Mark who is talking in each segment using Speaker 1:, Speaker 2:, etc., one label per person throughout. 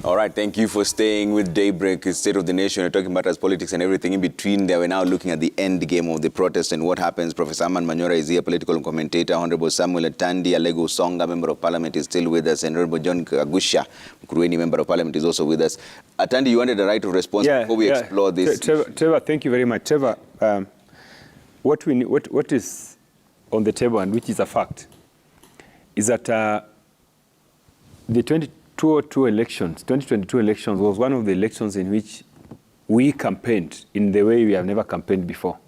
Speaker 1: All right, thank you for staying with Daybreak, State of the Nation. We're talking about politics and everything in between there. We're now looking at the end game of the protest and what happens. Professor Aman Manyora is here, political commentator. Honorable Samuel Atandi Alego Songa, Member of Parliament, is still with us. And Honorable John Kagusha, Mkurueni, Member of Parliament, is also with us. Atandi, you wanted a right of response before we explore this.
Speaker 2: Trevor, thank you very much. Trevor, what is on the table and which is a fact is that the 2022 elections was one of the elections in which we campaigned in the way we have never campaigned before.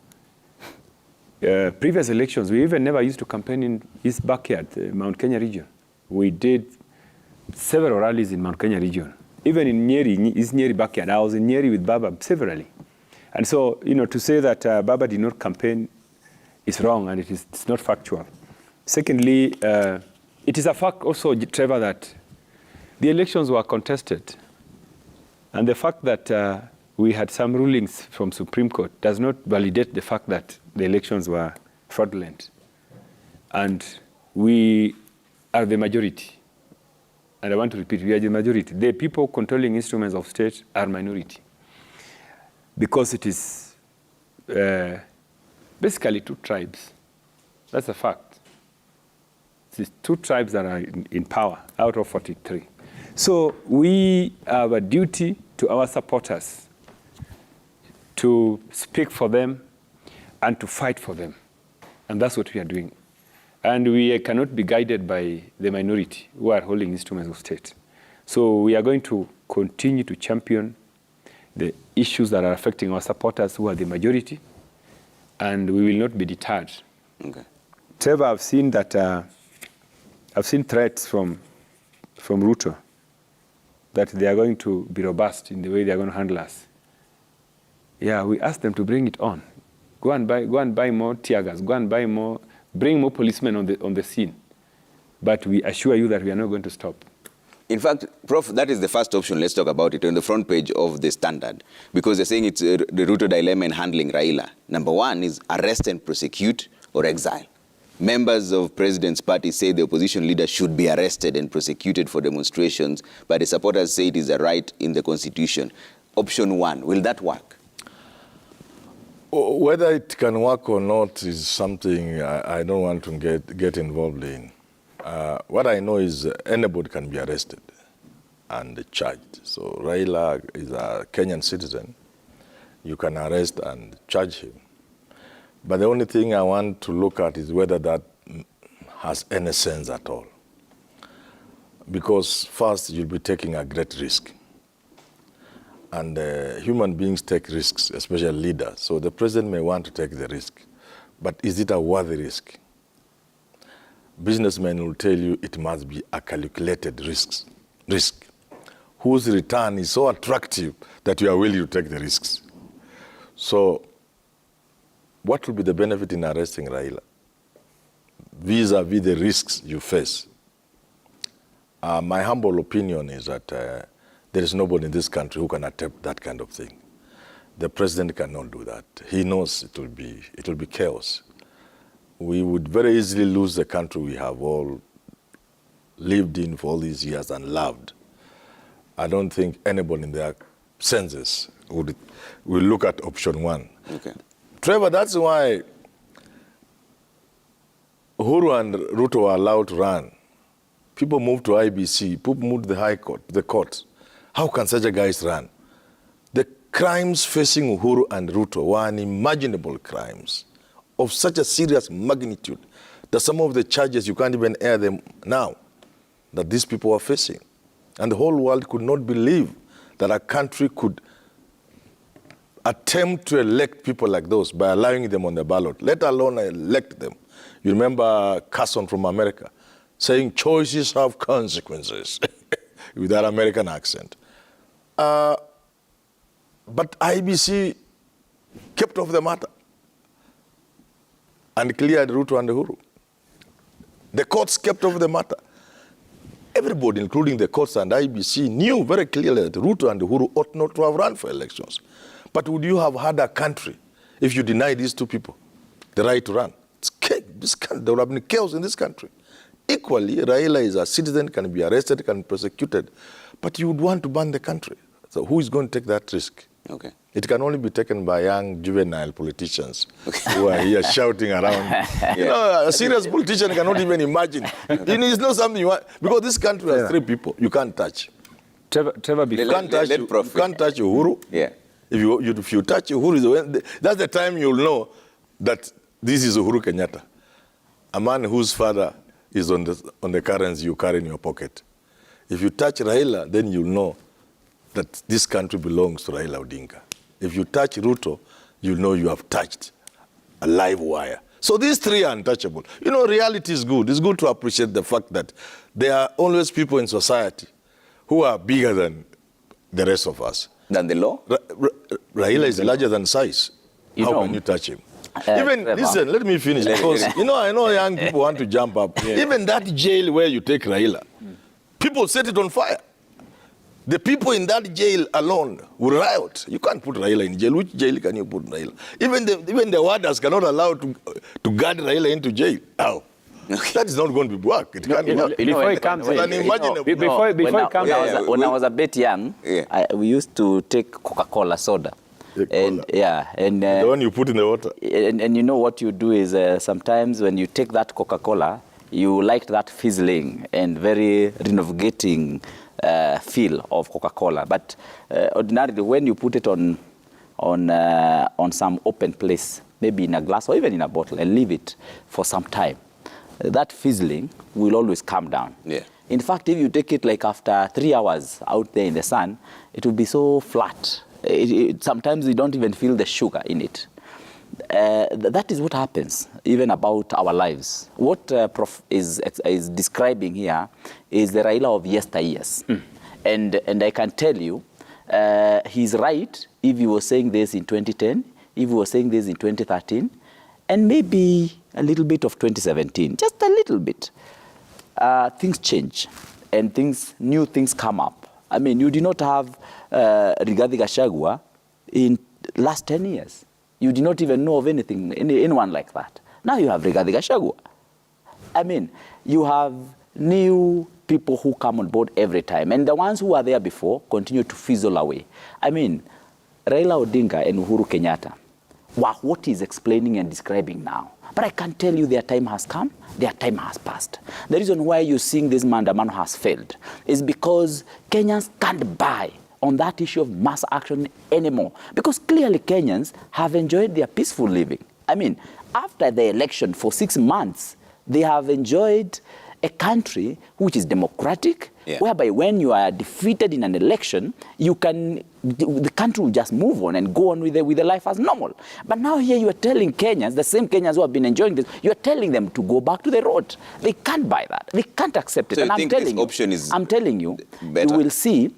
Speaker 2: Previous elections, we even never used to campaign in his backyard, Mount Kenya region. We did several rallies in Mount Kenya region. Even in Nyeri, his Nyeri backyard, I was in Nyeri with Baba severally. And so, to say that Baba did not campaign is wrong, and it's not factual. Secondly, it is a fact also, Trevor, that the elections were contested. And the fact that we had some rulings from Supreme Court does not validate the fact that the elections were fraudulent. And we are the majority. And I want to repeat, we are the majority. The people controlling instruments of state are minority. Because it is basically two tribes. That's a fact. It's two tribes that are in power out of 43. So we have a duty to our supporters to speak for them and to fight for them. And that's what we are doing. And we cannot be guided by the minority who are holding instruments of state. So we are going to continue to champion the issues that are affecting our supporters who are the majority, and we will not be deterred. Okay. Trevor, I've seen threats from Ruto that they are going to be robust in the way they are going to handle us. Yeah, we asked them to bring it on. Go and buy more tear gas. Go and buy more. Bring more policemen on the scene. But we assure you that we are not going to stop.
Speaker 1: In fact, Prof, that is the first option. Let's talk about it on the front page of the Standard, because they're saying it's the Ruto dilemma in handling Raila. Number one is arrest and prosecute or exile. Members of President's party say the opposition leader should be arrested and prosecuted for demonstrations, but the supporters say it is a right in the Constitution. Option one, will that work?
Speaker 3: Whether it can work or not is something I don't want to get involved in. What I know is anybody can be arrested and charged. So Raila is a Kenyan citizen. You can arrest and charge him. But the only thing I want to look at is whether that has any sense at all. Because first, you'll be taking a great risk. And human beings take risks, especially leaders. So the president may want to take the risk. But is it a worthy risk? Businessmen will tell you it must be a calculated risk, whose return is so attractive that you are willing to take the risks. So what will be the benefit in arresting Raila vis-a-vis the risks you face? My humble opinion is that there is nobody in this country who can attempt that kind of thing. The president cannot do that. He knows it will be chaos. We would very easily lose the country we have all lived in for all these years and loved. I don't think anybody in their senses will look at option one.
Speaker 1: Okay.
Speaker 3: Trevor, that's why Uhuru and Ruto were allowed to run. People moved to IBC, people moved to the High Court, the courts. How can such a guys run? The crimes facing Uhuru and Ruto were unimaginable crimes of such a serious magnitude that some of the charges, you can't even air them now, that these people are facing. And the whole world could not believe that a country could attempt to elect people like those by allowing them on the ballot, let alone elect them. You remember Carson from America saying choices have consequences with that American accent. But IBC kept off the matter and cleared Ruto and Uhuru. The courts kept off the matter. Everybody, including the courts and IBC, knew very clearly that Ruto and Uhuru ought not to have run for elections. But would you have had a country if you deny these two people the right to run? There would have been chaos in this country. Equally, Raila is a citizen, can be arrested, can be prosecuted, but you would want to ban the country. So who is going to take that risk?
Speaker 1: Okay.
Speaker 3: It can only be taken by young, juvenile politicians who are here shouting around. You know, a serious politician cannot even imagine. You know, it's not something you want, because this country has 3 people you can't touch.
Speaker 2: Trevor,
Speaker 3: You can't touch Uhuru.
Speaker 1: Yeah.
Speaker 3: If you touch Uhuru, that's the time you'll know that this is Uhuru Kenyatta, a man whose father is on the currency you carry in your pocket. If you touch Raila, then you'll know that this country belongs to Raila Odinga. If you touch Ruto, you'll know you have touched a live wire. So these 3 are untouchable. You know, reality is good. It's good to appreciate the fact that there are always people in society who are bigger than the rest of us.
Speaker 1: Than the law?
Speaker 3: Raila is larger than size. How can you touch him? Even, listen, let me finish, because, you know, I know young people want to jump up. Yeah. Even that jail where you take Raila, people set it on fire. The people in that jail alone will riot. You can't put Raila in jail. Which jail can you put Raila? Even the warders cannot allow to guard Raila into jail. How? That is not going to work. It can't work.
Speaker 2: Before he comes in,
Speaker 4: when I was a bit young, we used to take CocaCola soda. And
Speaker 3: the one you put in the water.
Speaker 4: And you know what you do is sometimes when you take that Coca-Cola, you like that fizzling and very renovating feel of Coca-Cola. But ordinarily, when you put it on some open place, maybe in a glass or even in a bottle, and leave it for some time, that fizzling will always come down.
Speaker 1: Yeah.
Speaker 4: In fact, if you take it like after 3 hours out there in the sun, it will be so flat. Sometimes you don't even feel the sugar in it. That is what happens even about our lives. What Prof is describing here is the Raila of yesteryears. And I can tell you, he's right if he was saying this in 2010, if he was saying this in 2013, and maybe a little bit of 2017, just a little bit. Things change and new things come up. I mean, you did not have Rigathi Gachagua in last 10 years. You did not even know of anyone like that. Now you have Rigathi Gachagua. I mean, you have new people who come on board every time. And the ones who were there before continue to fizzle away. I mean, Raila Odinga and Uhuru Kenyatta, what he's explaining and describing now. But I can tell you their time has come, their time has passed. The reason why you're seeing this Mandamano has failed is because Kenyans can't buy on that issue of mass action anymore. Because clearly Kenyans have enjoyed their peaceful living. I mean, after the election for 6 months, they have enjoyed a country which is democratic, whereby when you are defeated in an election, the country will just move on and go on with the life as normal. But now here you are telling Kenyans, the same Kenyans who have been enjoying this, you are telling them to go back to the road. They can't buy that. They can't accept it.
Speaker 1: So
Speaker 4: and I'm telling you, you will see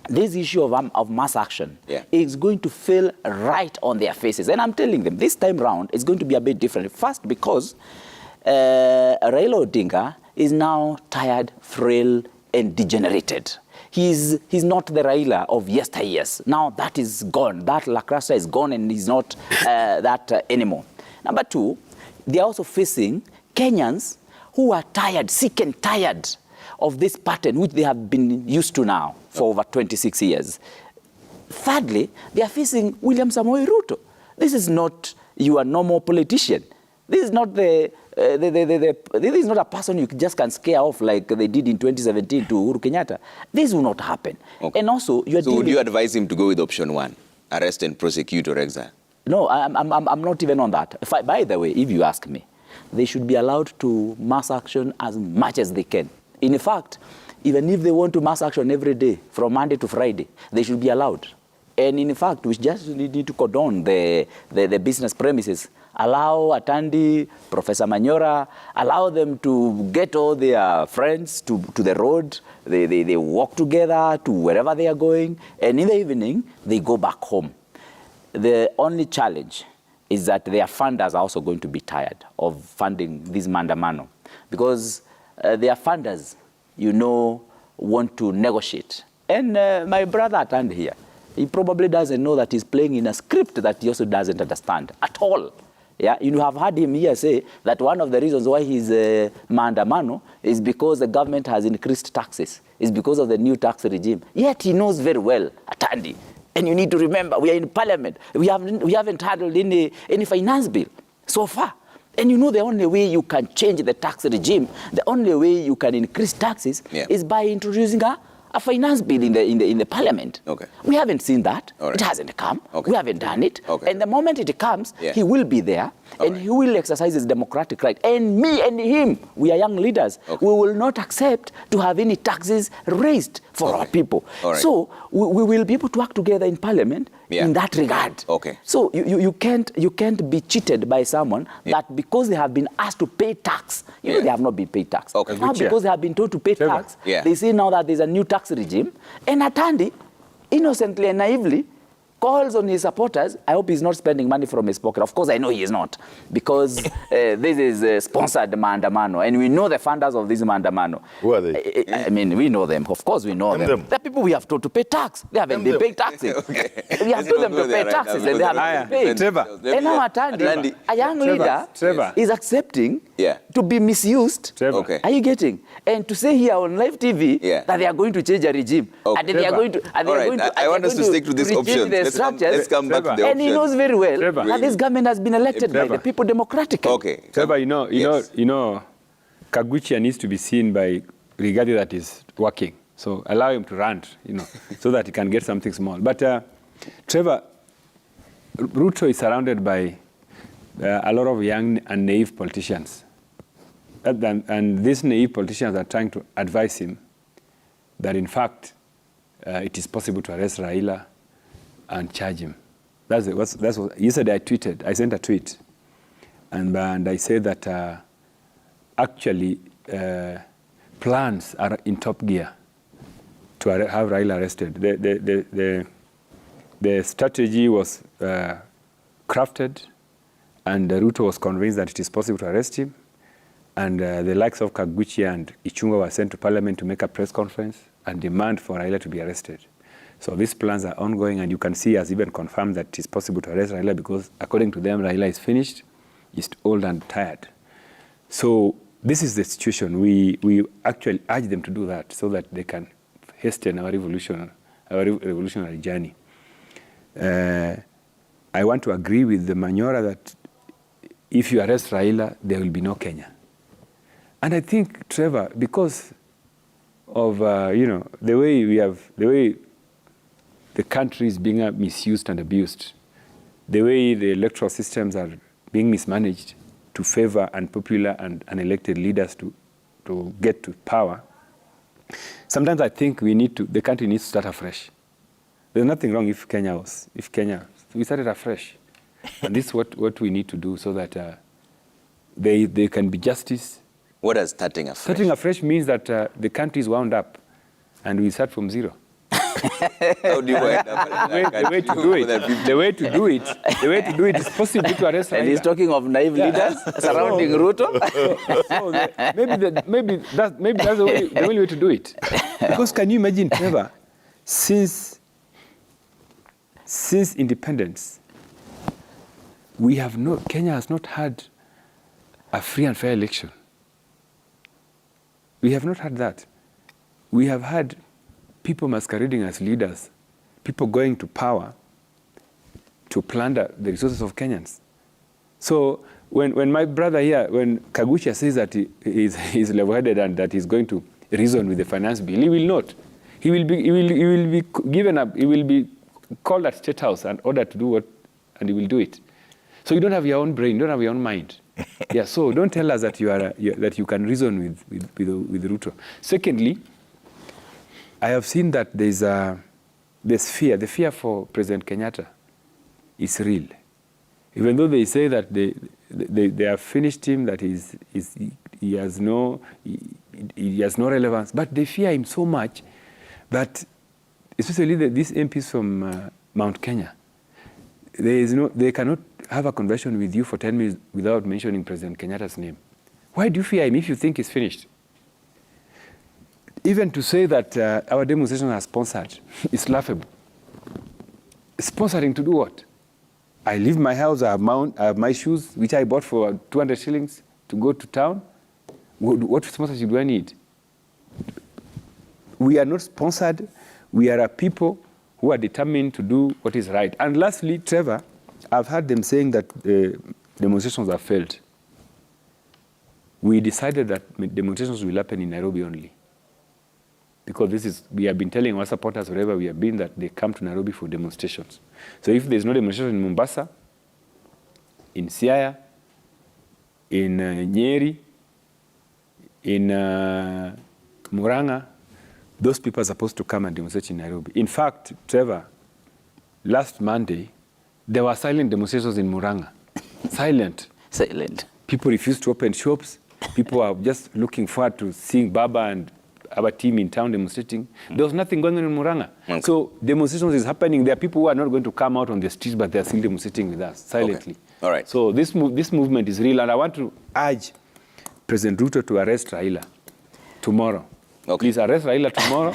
Speaker 4: this issue of mass action is going to fail right on their faces. And I'm telling them, this time round, it's going to be a bit different. First, because Raila Odinga is now tired, frail, and degenerated. He's not the Raila of yesteryears. Now that is gone. That Lacrasa is gone, and he's not that anymore. Number 2, they are also facing Kenyans who are tired, sick and tired of this pattern which they have been used to now for over 26 years. Thirdly, they are facing William Samoei Ruto. This is not your normal politician. This is not this is not a person you just can scare off like they did in 2017 to Uhuru Kenyatta. This will not happen. Okay. And also,
Speaker 1: so would you advise him to go with option 1, arrest and prosecute or exile?
Speaker 4: No, I'm not even on that. By the way, if you ask me, they should be allowed to mass action as much as they can. In fact, even if they want to mass action every day, from Monday to Friday, they should be allowed. And in fact, we just need to cordon the business premises. Allow Atandi, Professor Manyora, allow them to get all their friends to the road. They walk together to wherever they are going. And in the evening, they go back home. The only challenge is that their funders are also going to be tired of funding this Mandamano. Because their funders, want to negotiate. And my brother Atandi here, he probably doesn't know that he's playing in a script that he also doesn't understand at all. Yeah, you have heard him here say that one of the reasons why he's maandamano is because the government has increased taxes. It's because of the new tax regime. Yet he knows very well, Atandi. And you need to remember, we are in parliament. We haven't handled any finance bill so far. And you know the only way you can change the tax regime, the only way you can increase taxes is by introducing a finance bill in the parliament.
Speaker 1: Okay.
Speaker 4: We haven't seen that.
Speaker 1: All right.
Speaker 4: It hasn't come.
Speaker 1: Okay.
Speaker 4: We haven't done it.
Speaker 1: Okay.
Speaker 4: And the moment it comes,
Speaker 1: Yeah.
Speaker 4: he will be there and
Speaker 1: right.
Speaker 4: he will exercise his democratic right. And me and him, we are young leaders.
Speaker 1: Okay.
Speaker 4: We will not accept to have any taxes raised for our people.
Speaker 1: All right.
Speaker 4: So we will be able to work together in parliament in that regard.
Speaker 1: Okay.
Speaker 4: So you can't be cheated by someone that because they have been asked to pay tax, you know they have not been paid tax.
Speaker 1: Okay.
Speaker 4: Now because they have been told to pay tax, they say now that there's a new tax regime. And Atandi, innocently and naively, calls on his supporters. I hope he's not spending money from his pocket. Of course, I know he is not, because this is sponsored maandamano, and we know the funders of this maandamano.
Speaker 3: Who are they?
Speaker 4: I mean, we know them. Of course, we know them. The people we have told to pay tax. They haven't been paying taxes. We have told them to pay taxes, and they haven't paid. And now Atandi, a young leader, is accepting to be misused. Are you getting? And to say here on live TV that they are going to change a regime, and they are going to.
Speaker 1: All right, I want us to stick to this option. Let's come back to the option.
Speaker 4: And he knows very well that this government has been elected by the people democratically.
Speaker 1: Okay.
Speaker 2: Trevor, you know, Kaguchia needs to be seen by Rigathi that is working. So allow him to rant, so that he can get something small. But Trevor, Ruto is surrounded by a lot of young and naive politicians. And these naive politicians are trying to advise him that, in fact, it is possible to arrest Raila and charge him. That's what yesterday I sent a tweet, and I said that actually plans are in top gear to have Raila arrested. The strategy was crafted, and Ruto was convinced that it is possible to arrest him, and the likes of Kaguchia and Ichung'wah were sent to Parliament to make a press conference and demand for Raila to be arrested. So these plans are ongoing, and you can see has even confirmed that it is possible to arrest Raila because, according to them, Raila is finished, is old and tired. So this is the situation. We actually urge them to do that so that they can hasten our revolutionary journey. I want to agree with the Manyora that if you arrest Raila, there will be no Kenya. And I think, Trevor, because of the way the country is being misused and abused, the way the electoral systems are being mismanaged to favor unpopular and unelected leaders to get to power, sometimes I think the country needs to start afresh. There's nothing wrong if we started afresh. And this is what we need to do so that there can be justice.
Speaker 1: What does starting afresh?
Speaker 2: Starting afresh means that the country is wound up and we start from zero.
Speaker 1: How do you wind up?
Speaker 2: The way to do it is possible to arrest Raila.
Speaker 4: And he's talking of naive leaders surrounding Ruto.
Speaker 2: Maybe that's the only way to do it. Because can you imagine, Trevor, since independence, Kenya has not had a free and fair election. We have not had that. We have had people masquerading as leaders, people going to power to plunder the resources of Kenyans. So when my brother here, when Kaguchia says that he's level-headed and that he's going to reason with the finance bill, he will not. He will be given up. He will be called at State House and ordered to do what, and he will do it. So you don't have your own brain, you don't have your own mind. Yeah. So don't tell us that that you can reason with Ruto. Secondly, I have seen that there's fear. The fear for President Kenyatta is real. Even though they say that they have finished him, that he has no relevance, but they fear him so much that, especially these MPs from Mount Kenya, they cannot have a conversation with you for 10 minutes without mentioning President Kenyatta's name. Why do you fear him if you think he's finished? Even to say that our demonstration are sponsored is laughable. Sponsoring to do what? I leave my house, I have my shoes, which I bought for 200 shillings to go to town. What sponsorship do I need? We are not sponsored. We are a people who are determined to do what is right. And lastly, Trevor, I've heard them saying that demonstrations have failed. We decided that demonstrations will happen in Nairobi only. Because we have been telling our supporters wherever we have been that they come to Nairobi for demonstrations. So if there's no demonstration in Mombasa, in Siaya, in Nyeri, in Murang'a, those people are supposed to come and demonstrate in Nairobi. In fact, Trevor, last Monday, there were silent demonstrations in Murang'a. Silent.
Speaker 4: Silent.
Speaker 2: People refused to open shops. People are just looking forward to seeing Baba and our team in town demonstrating. There was nothing going on in Murang'a. Okay. So demonstrations is happening. There are people who are not going to come out on the streets, but they are still demonstrating with us silently.
Speaker 1: Okay. All right.
Speaker 2: So this movement is real, and I want to urge President Ruto to arrest Raila tomorrow. Okay. Please arrest Raila tomorrow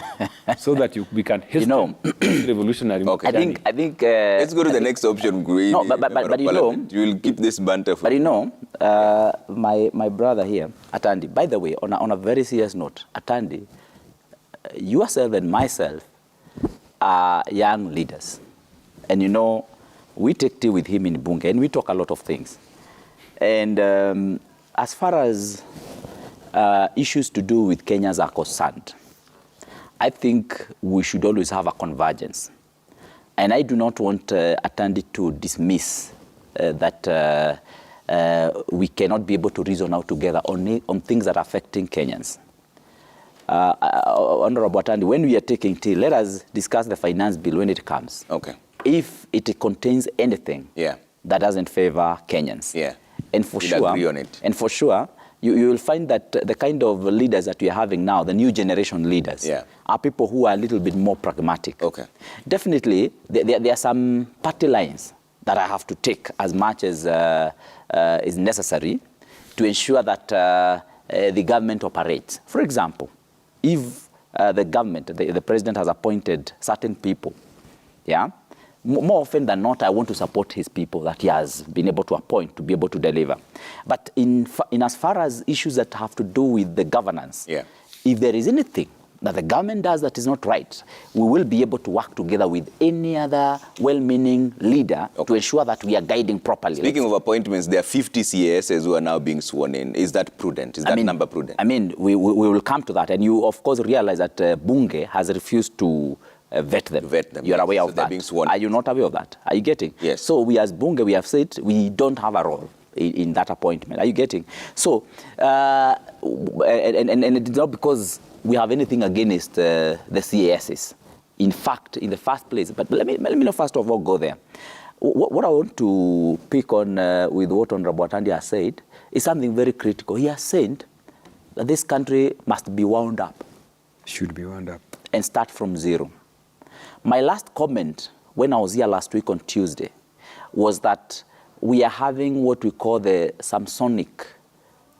Speaker 2: so that we can hasten this revolutionary
Speaker 1: movement. I think let's go to the next option.
Speaker 4: No, but you know,
Speaker 1: you will keep this banter.
Speaker 4: But you know, my brother here, Atandi. By the way, on a very serious note, Atandi, yourself and myself are young leaders, and you know, we take tea with him in Bunge, and we talk a lot of things. And as far as issues to do with Kenyans are concerned, I think we should always have a convergence. And I do not want Atandi to dismiss that we cannot be able to reason out together on things that are affecting Kenyans. Honorable Atandi, when we are taking tea, let us discuss the finance bill when it comes.
Speaker 1: Okay.
Speaker 4: If it contains anything that doesn't favor Kenyans.
Speaker 1: Yeah.
Speaker 4: And for
Speaker 1: we'll
Speaker 4: sure,
Speaker 1: agree on it.
Speaker 4: And for sure, you will find that the kind of leaders that we are having now, the new generation leaders, are people who are a little bit more pragmatic.
Speaker 1: Okay.
Speaker 4: Definitely, there are some party lines that I have to take as much as is necessary to ensure that the government operates. For example, if the government, the president has appointed certain people, more often than not, I want to support his people that he has been able to appoint to be able to deliver. But in as far as issues that have to do with the governance, if there is anything that the government does that is not right, we will be able to work together with any other well-meaning leader to ensure that we are guiding properly.
Speaker 1: Speaking of appointments, there are 50 CASs who are now being sworn in. Is that prudent? Is that number prudent?
Speaker 4: I mean, we will come to that. And you, of course, realize that Bunge has refused to vet them. You are aware of that. Being sworn. Are you not aware of that? Are you getting?
Speaker 1: Yes.
Speaker 4: So we as Bunge, we have said we don't have a role in that appointment. Are you getting? So, and it's not because we have anything against the CASs. In fact, in the first place, but let me not first of all go there. What I want to pick on with what Honorable Atandi has said is something very critical. He has said that this country must be wound up.
Speaker 2: Should be wound up.
Speaker 4: And start from zero. My last comment when I was here last week on Tuesday was that we are having what we call the Samsonic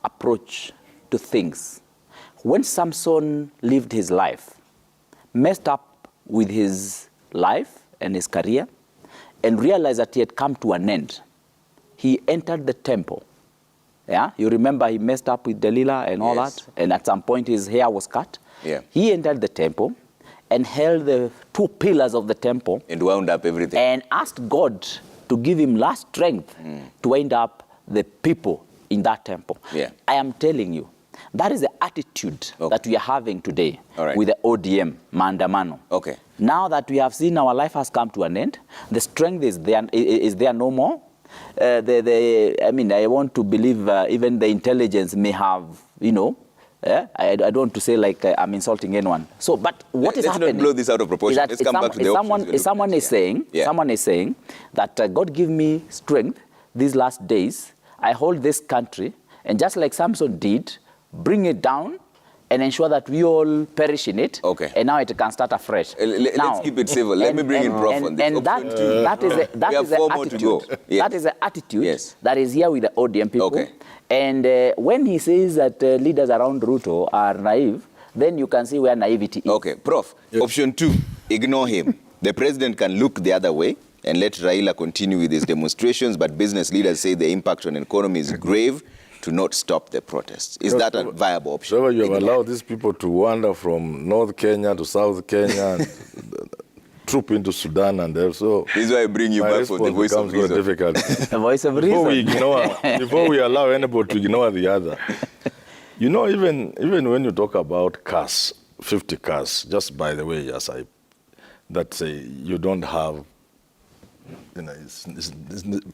Speaker 4: approach to things. When Samson lived his life, messed up with his life and his career, and realized that he had come to an end, he entered the temple. You remember he messed up with Delilah and all that, and at some point his hair was cut. He entered the temple and held the two pillars of the temple.
Speaker 1: And wound up everything.
Speaker 4: And asked God to give him last strength to wind up the people in that temple. I am telling you, that is the attitude that we are having today with the ODM, Maandamano. Now that we have seen our life has come to an end, the strength is there no more. I mean, I want to believe even the intelligence may have, I don't want to say like I'm insulting anyone. So, but what is happening?
Speaker 1: Let's not blow this out of proportion. Let's come back to the options.
Speaker 4: Someone is saying that God give me strength these last days. I hold this country, and just like Samson did, bring it down and ensure that we all perish in it. And now it can start afresh.
Speaker 1: Let's keep it civil. Let me bring in Prof on this.
Speaker 4: And that is the attitude. That is the attitude that is here with the ODM people. And when he says that leaders around Ruto are naive, then you can see where naivety is.
Speaker 1: Prof, option 2, ignore him. The president can look the other way and let Raila continue with his demonstrations, but business leaders say the impact on the economy is grave, to not stop the protests. Is that a viable option?
Speaker 3: So you have allowed these people to wander from North Kenya to South Kenya, and troop into Sudan, and also
Speaker 1: this is why I bring you back for the voice of reason.
Speaker 3: Difficult.
Speaker 4: The voice of reason.
Speaker 3: Before we allow anybody to ignore the other. You know, even when you talk about cars, 50 cars, just by the way, that you don't have,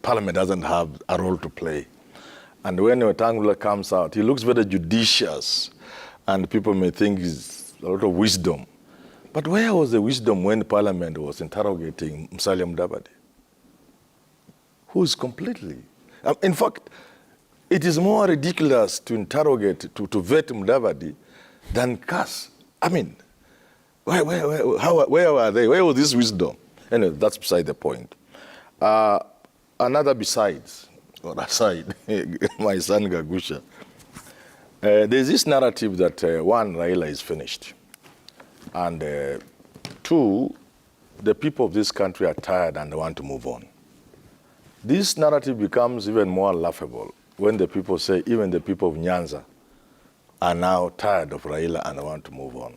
Speaker 3: Parliament doesn't have a role to play. And when Wetangula comes out, he looks very judicious, and people may think he's a lot of wisdom. But where was the wisdom when Parliament was interrogating Musalia Mudavadi? Who is completely... In fact, it is more ridiculous to interrogate, to vet Mudavadi than Kass. I mean, where were they? Where was this wisdom? Anyway, that's beside the point. Another besides, or aside, my son Gagusha, there's this narrative that one, Raila is finished. And two, the people of this country are tired and they want to move on. This narrative becomes even more laughable when the people say even the people of Nyanza are now tired of Raila and want to move on.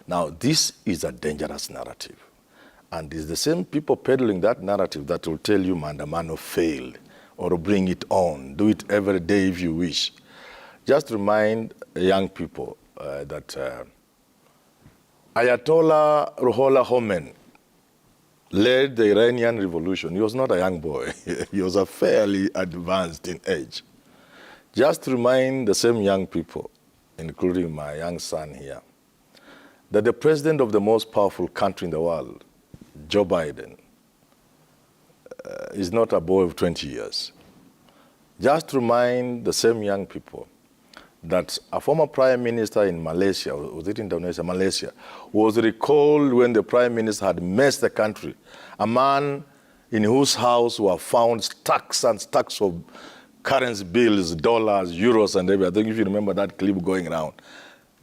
Speaker 3: Now, this is a dangerous narrative. And it's the same people peddling that narrative that will tell you Maandamano failed, or bring it on, do it every day if you wish. Just remind young people that Ayatollah Ruhollah Khomeini led the Iranian revolution. He was not a young boy. He was a fairly advanced in age. Just remind the same young people, including my young son here, that the president of the most powerful country in the world, Joe Biden, is not a boy of 20 years. Just remind the same young people that a former prime minister in Malaysia, was it Indonesia? Malaysia, was recalled when the prime minister had messed the country. A man in whose house were found stacks and stacks of currency bills, dollars, euros, and everything. I think if you remember that clip going around.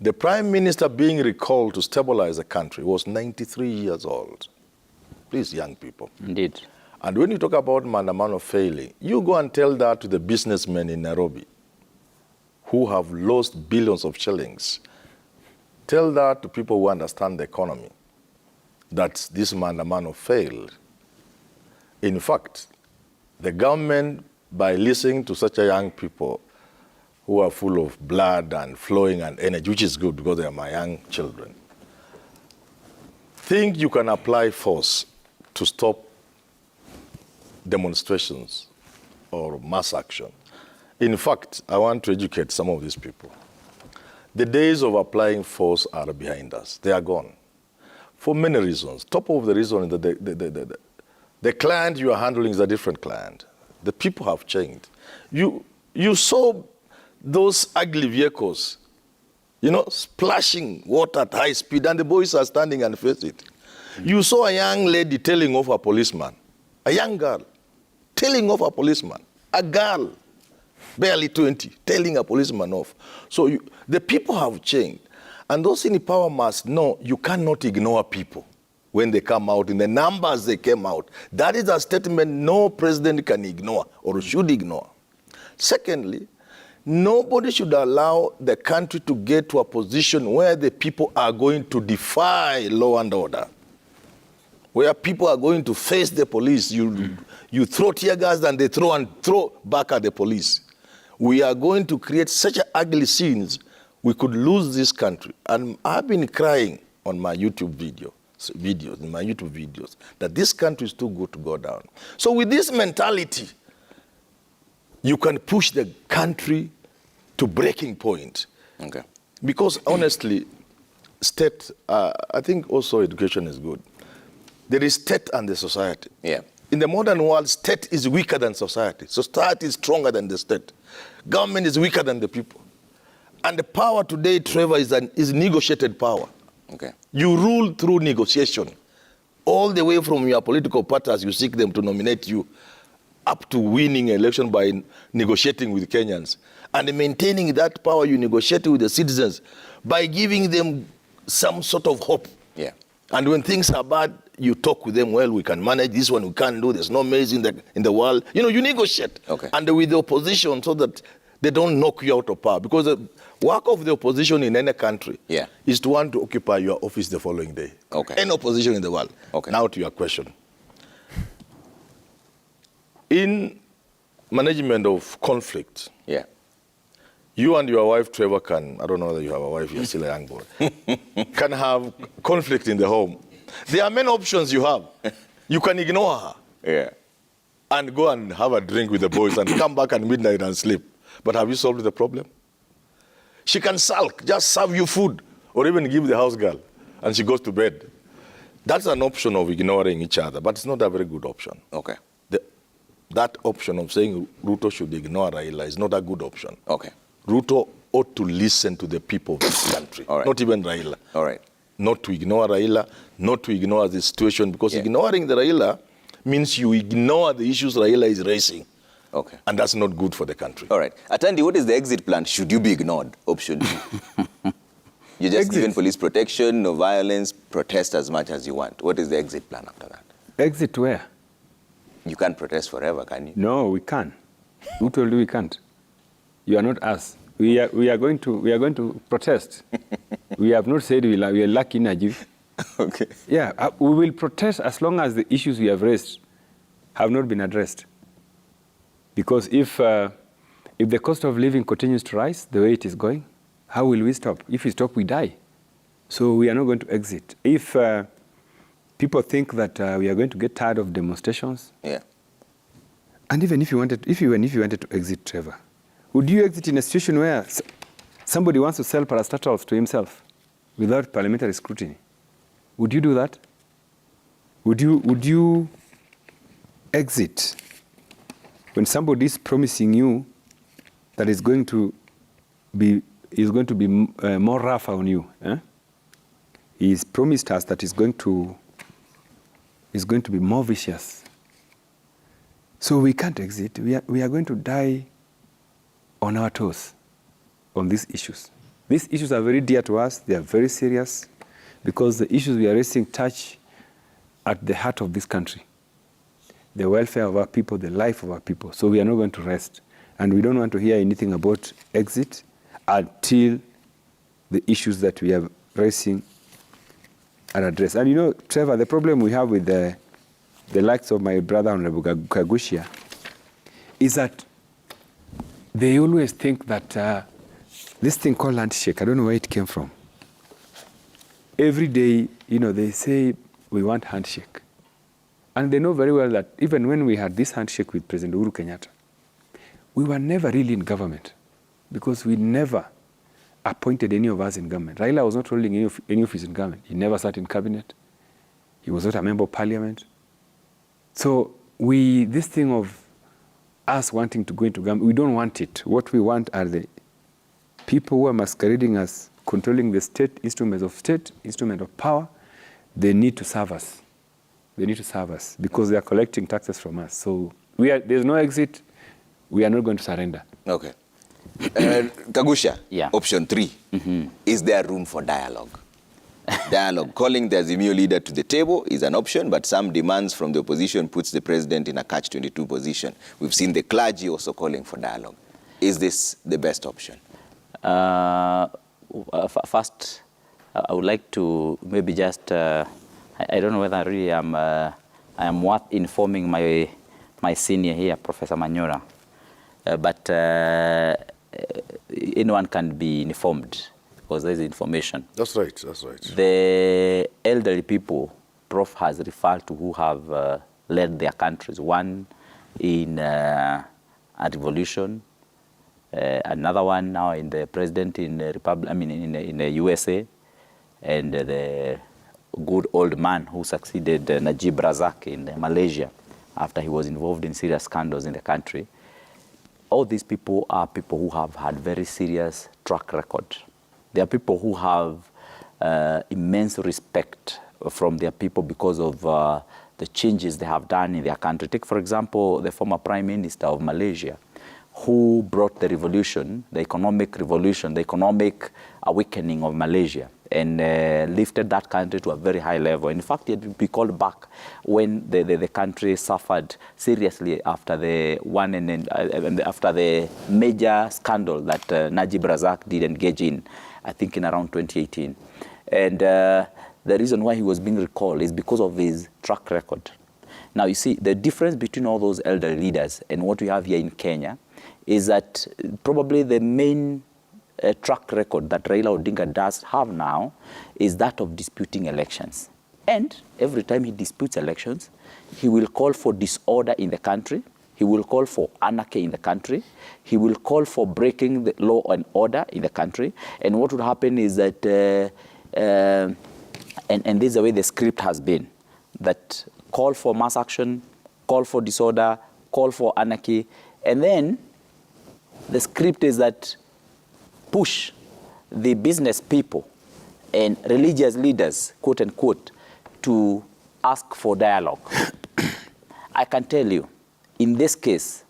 Speaker 3: The prime minister being recalled to stabilize the country was 93 years old. Please, young people.
Speaker 4: Indeed.
Speaker 3: And when you talk about Maandamano failing, you go and tell that to the businessmen in Nairobi who have lost billions of shillings. Tell that to people who understand the economy, that this Maandamano failed. In fact, the government, by listening to such a young people who are full of blood and flowing and energy, which is good because they are my young children, think you can apply force to stop demonstrations or mass action. In fact, I want to educate some of these people. The days of applying force are behind us. They are gone. For many reasons. Top of the reason is that the client you are handling is a different client. The people have changed. You saw those ugly vehicles, splashing water at high speed, and the boys are standing and face it. You saw a young lady telling off a policeman, a young girl, telling off a policeman, a girl, barely 20, telling a policeman off. So the people have changed. And those in power must know you cannot ignore people when they come out, in the numbers they came out. That is a statement no president can ignore or should ignore. Secondly, nobody should allow the country to get to a position where the people are going to defy law and order, where people are going to face the police. You throw tear gas and they throw back at the police. We are going to create such ugly scenes, we could lose this country. And I've been crying on my YouTube videos, that this country is too good to go down. So with this mentality, you can push the country to breaking point.
Speaker 1: Okay.
Speaker 3: Because honestly, state, I think also education is good. There is state and the society.
Speaker 1: Yeah.
Speaker 3: In the modern world, state is weaker than society. Society is stronger than the state. Government is weaker than the people. And the power today, Trevor, is negotiated power.
Speaker 1: Okay.
Speaker 3: You rule through negotiation. All the way from your political parties, you seek them to nominate you, up to winning an election by negotiating with Kenyans. And maintaining that power, you negotiate with the citizens by giving them some sort of hope.
Speaker 1: Yeah.
Speaker 3: And when things are bad, you talk with them, well, we can manage this one, we can't do, there's no maize in the world. You know, you negotiate.
Speaker 1: Okay.
Speaker 3: And with the opposition so that they don't knock you out of power. Because the work of the opposition in any country is to want to occupy your office the following day.
Speaker 1: Okay.
Speaker 3: Any opposition in the world.
Speaker 1: Okay.
Speaker 3: Now to your question. In management of conflict, you and your wife, Trevor, can, I don't know whether you have a wife, you're still a young boy, can have conflict in the home. There are many options you have. You can ignore her and go and have a drink with the boys and come back at midnight and sleep. But have you solved the problem? She can sulk, just serve you food, or even give the house girl, and she goes to bed. That's an option of ignoring each other, but it's not a very good option.
Speaker 1: Okay.
Speaker 3: That option of saying Ruto should ignore Raila is not a good option.
Speaker 1: Okay.
Speaker 3: Ruto ought to listen to the people of this country, not even Raila.
Speaker 1: All right.
Speaker 3: Not to ignore Raila, not to ignore the situation, because ignoring the Raila means you ignore the issues Raila is raising.
Speaker 1: Okay.
Speaker 3: And that's not good for the country.
Speaker 1: All right. Atandi, what is the exit plan? Should you be ignored? Option 2. You're just given police protection, no violence, protest as much as you want. What is the exit plan after that?
Speaker 2: Exit where?
Speaker 1: You can't protest forever, can you?
Speaker 2: No, we can't. Who told you we can't? You are not us. We are going to protest. We have not said we are lucky Najib.
Speaker 1: Okay.
Speaker 2: Yeah, we will protest as long as the issues we have raised have not been addressed. Because if the cost of living continues to rise the way it is going, how will we stop? If we stop, we die. So we are not going to exit. If people think that we are going to get tired of demonstrations, and even if you wanted to exit, Trevor, would you exit in a situation where somebody wants to sell parastatals to himself without parliamentary scrutiny? Would you do that? Would you exit when somebody is promising you that is going to be more rough on you? He's promised us that he's going to be more vicious. So we can't exit. We are going to die on our toes on these issues. These issues are very dear to us. They are very serious because the issues we are raising touch at the heart of this country, the welfare of our people, the life of our people. So we are not going to rest. And we don't want to hear anything about exit until the issues that we are raising are addressed. And you know, Trevor, the problem we have with the likes of my brother, Honorable Kagushia, is that they always think that this thing called handshake, I don't know where it came from. Every day, you know, they say, we want handshake. And they know very well that even when we had this handshake with President Uhuru Kenyatta, we were never really in government because we never appointed any of us in government. Raila was not holding any office in government. He never sat in cabinet. He was not a member of parliament. So this thing of us wanting to go into government, we don't want it. What we want are the people who are masquerading as controlling the state, instruments of power. They need to serve us. They need to serve us because they are collecting taxes from us. So there's no exit. We are not going to surrender.
Speaker 1: Okay. Kagusha, option 3. Is there room for dialogue? Dialogue. Calling the Azimio leader to the table is an option, but some demands from the opposition puts the president in a catch-22 position. We've seen the clergy also calling for dialogue. Is this the best option?
Speaker 4: First, I would like to maybe just, I don't know whether really I am worth informing my senior here, Professor Manyora, but anyone can be informed because there is information.
Speaker 3: That's right, that's right.
Speaker 4: The elderly people Prof has referred to who have led their countries, one in a revolution, another one now in the president in the Republic, in the USA, and the good old man who succeeded Najib Razak in Malaysia after he was involved in serious scandals in the country. All these people are people who have had very serious track record. They are people who have immense respect from their people because of the changes they have done in their country. Take, for example, the former Prime Minister of Malaysia, who brought the revolution, the economic revolution, the economic awakening of Malaysia. and lifted that country to a very high level. In fact, it would be called back when the country suffered seriously after after the major scandal that Najib Razak did engage in, I think in around 2018. And the reason why he was being recalled is because of his track record. Now, you see, the difference between all those elder leaders and what we have here in Kenya is that probably the main track record that Raila Odinga does have now is that of disputing elections. And every time he disputes elections, he will call for disorder in the country. He will call for anarchy in the country. He will call for breaking the law and order in the country. And what would happen is that, and this is the way the script has been, that call for mass action, call for disorder, call for anarchy, and then the script is that push the business people and religious leaders, quote unquote, to ask for dialogue. I can tell you, in this case,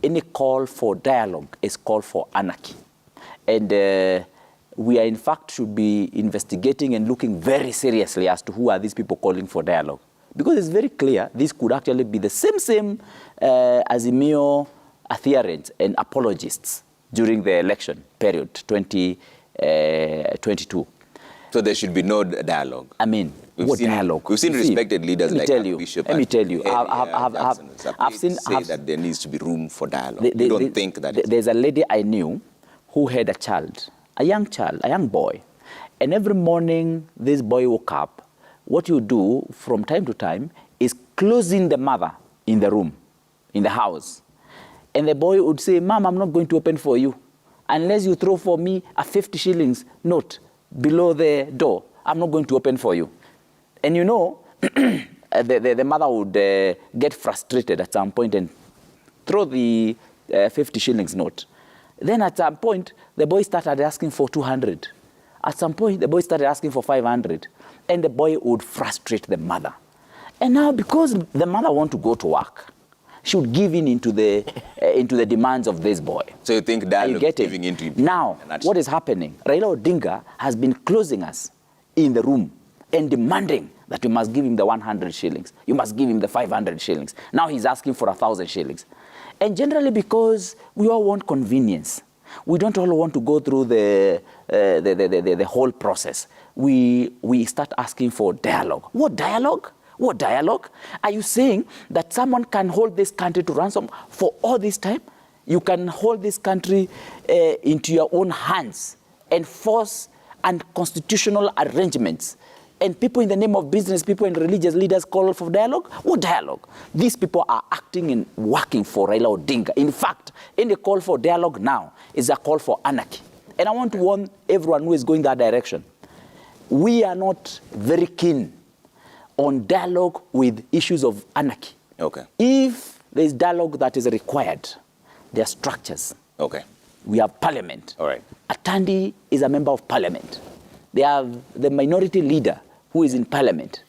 Speaker 4: any call for dialogue is call for anarchy. And we are in fact should be investigating and looking very seriously as to who are these people calling for dialogue. Because it's very clear this could actually be the same Azimio adherents and apologists during the election period 2022.
Speaker 1: So there should be no dialogue.
Speaker 4: I mean, what dialogue?
Speaker 1: We've seen respected leaders like Bishop.
Speaker 4: Let me tell you.
Speaker 1: I've seen that there needs to be room for dialogue. You don't think that?
Speaker 4: There's a lady I knew who had a child, a young boy, and every morning this boy woke up. What you do from time to time is closing the mother in the room, in the house. And the boy would say, "Mom, I'm not going to open for you unless you throw for me a 50 shillings note below the door. I'm not going to open for you." And you know, the mother would get frustrated at some point and throw the 50 shillings note. Then at some point, the boy started asking for 200. At some point, the boy started asking for 500. And the boy would frustrate the mother. And now, because the mother wants to go to work, she would give in into the demands of this boy.
Speaker 1: So you think dialogue is giving into
Speaker 4: now, what is happening? Raila Odinga has been closing us in the room and demanding that we must give him the 100 shillings. You must give him the 500 shillings. Now he's asking for 1,000 shillings. And generally because we all want convenience. We don't all want to go through the whole process. We start asking for dialogue. What dialogue? What dialogue? Are you saying that someone can hold this country to ransom for all this time? You can hold this country into your own hands and force unconstitutional arrangements. And people in the name of business, people and religious leaders call for dialogue? What dialogue? These people are acting and working for Raila Odinga. In fact, any call for dialogue now is a call for anarchy. And I want to warn everyone who is going that direction. We are not very keen on dialogue with issues of anarchy.
Speaker 1: Okay.
Speaker 4: If there is dialogue that is required, there are structures.
Speaker 1: Okay.
Speaker 4: We have parliament.
Speaker 1: All right.
Speaker 4: Atandi is a member of parliament. They have the minority leader who is in parliament.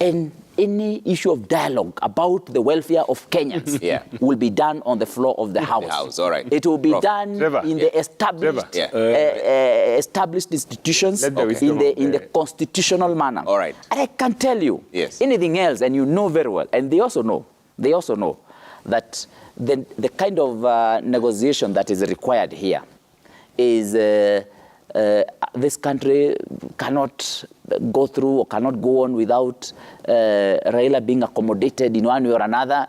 Speaker 4: And any issue of dialogue about the welfare of Kenyans will be done on the floor of the House.
Speaker 1: The House, all right.
Speaker 4: It will be done in the established established institutions in the constitutional manner.
Speaker 1: All right.
Speaker 4: And I can tell you anything else, and you know very well, and they also know that the kind of negotiation that is required here is this country cannot go through or cannot go on without Raila being accommodated in one way or another.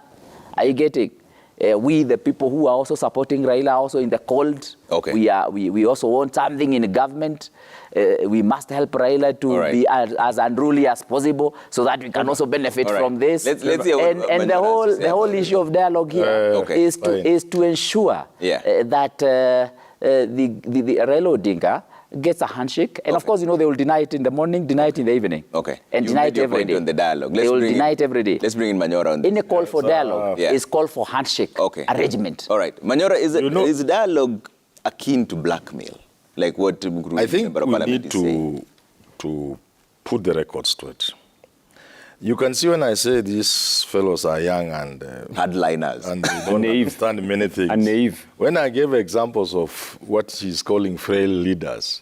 Speaker 4: Are you getting? We, the people who are also supporting Raila, also in the cold, we also want something in the government. We must help Raila to be as unruly as possible so that we can also benefit from this.
Speaker 1: Let's hear
Speaker 4: and the whole issue of dialogue here is to ensure that the Raila Odinga gets a handshake, and of course, you know, they will deny it in the morning, deny it in the evening. Okay. And deny it every day.
Speaker 1: On the dialogue.
Speaker 4: They will deny it every day.
Speaker 1: Let's bring in Manyora on this.
Speaker 4: Any call for dialogue is call for handshake arrangement.
Speaker 1: All right. Manyora, is dialogue akin to blackmail? Like what
Speaker 3: I think we need to put the record straight. You can see when I say these fellows are young and
Speaker 1: hardliners
Speaker 3: and they don't understand many things.
Speaker 2: And naive.
Speaker 3: When I gave examples of what he's calling frail leaders,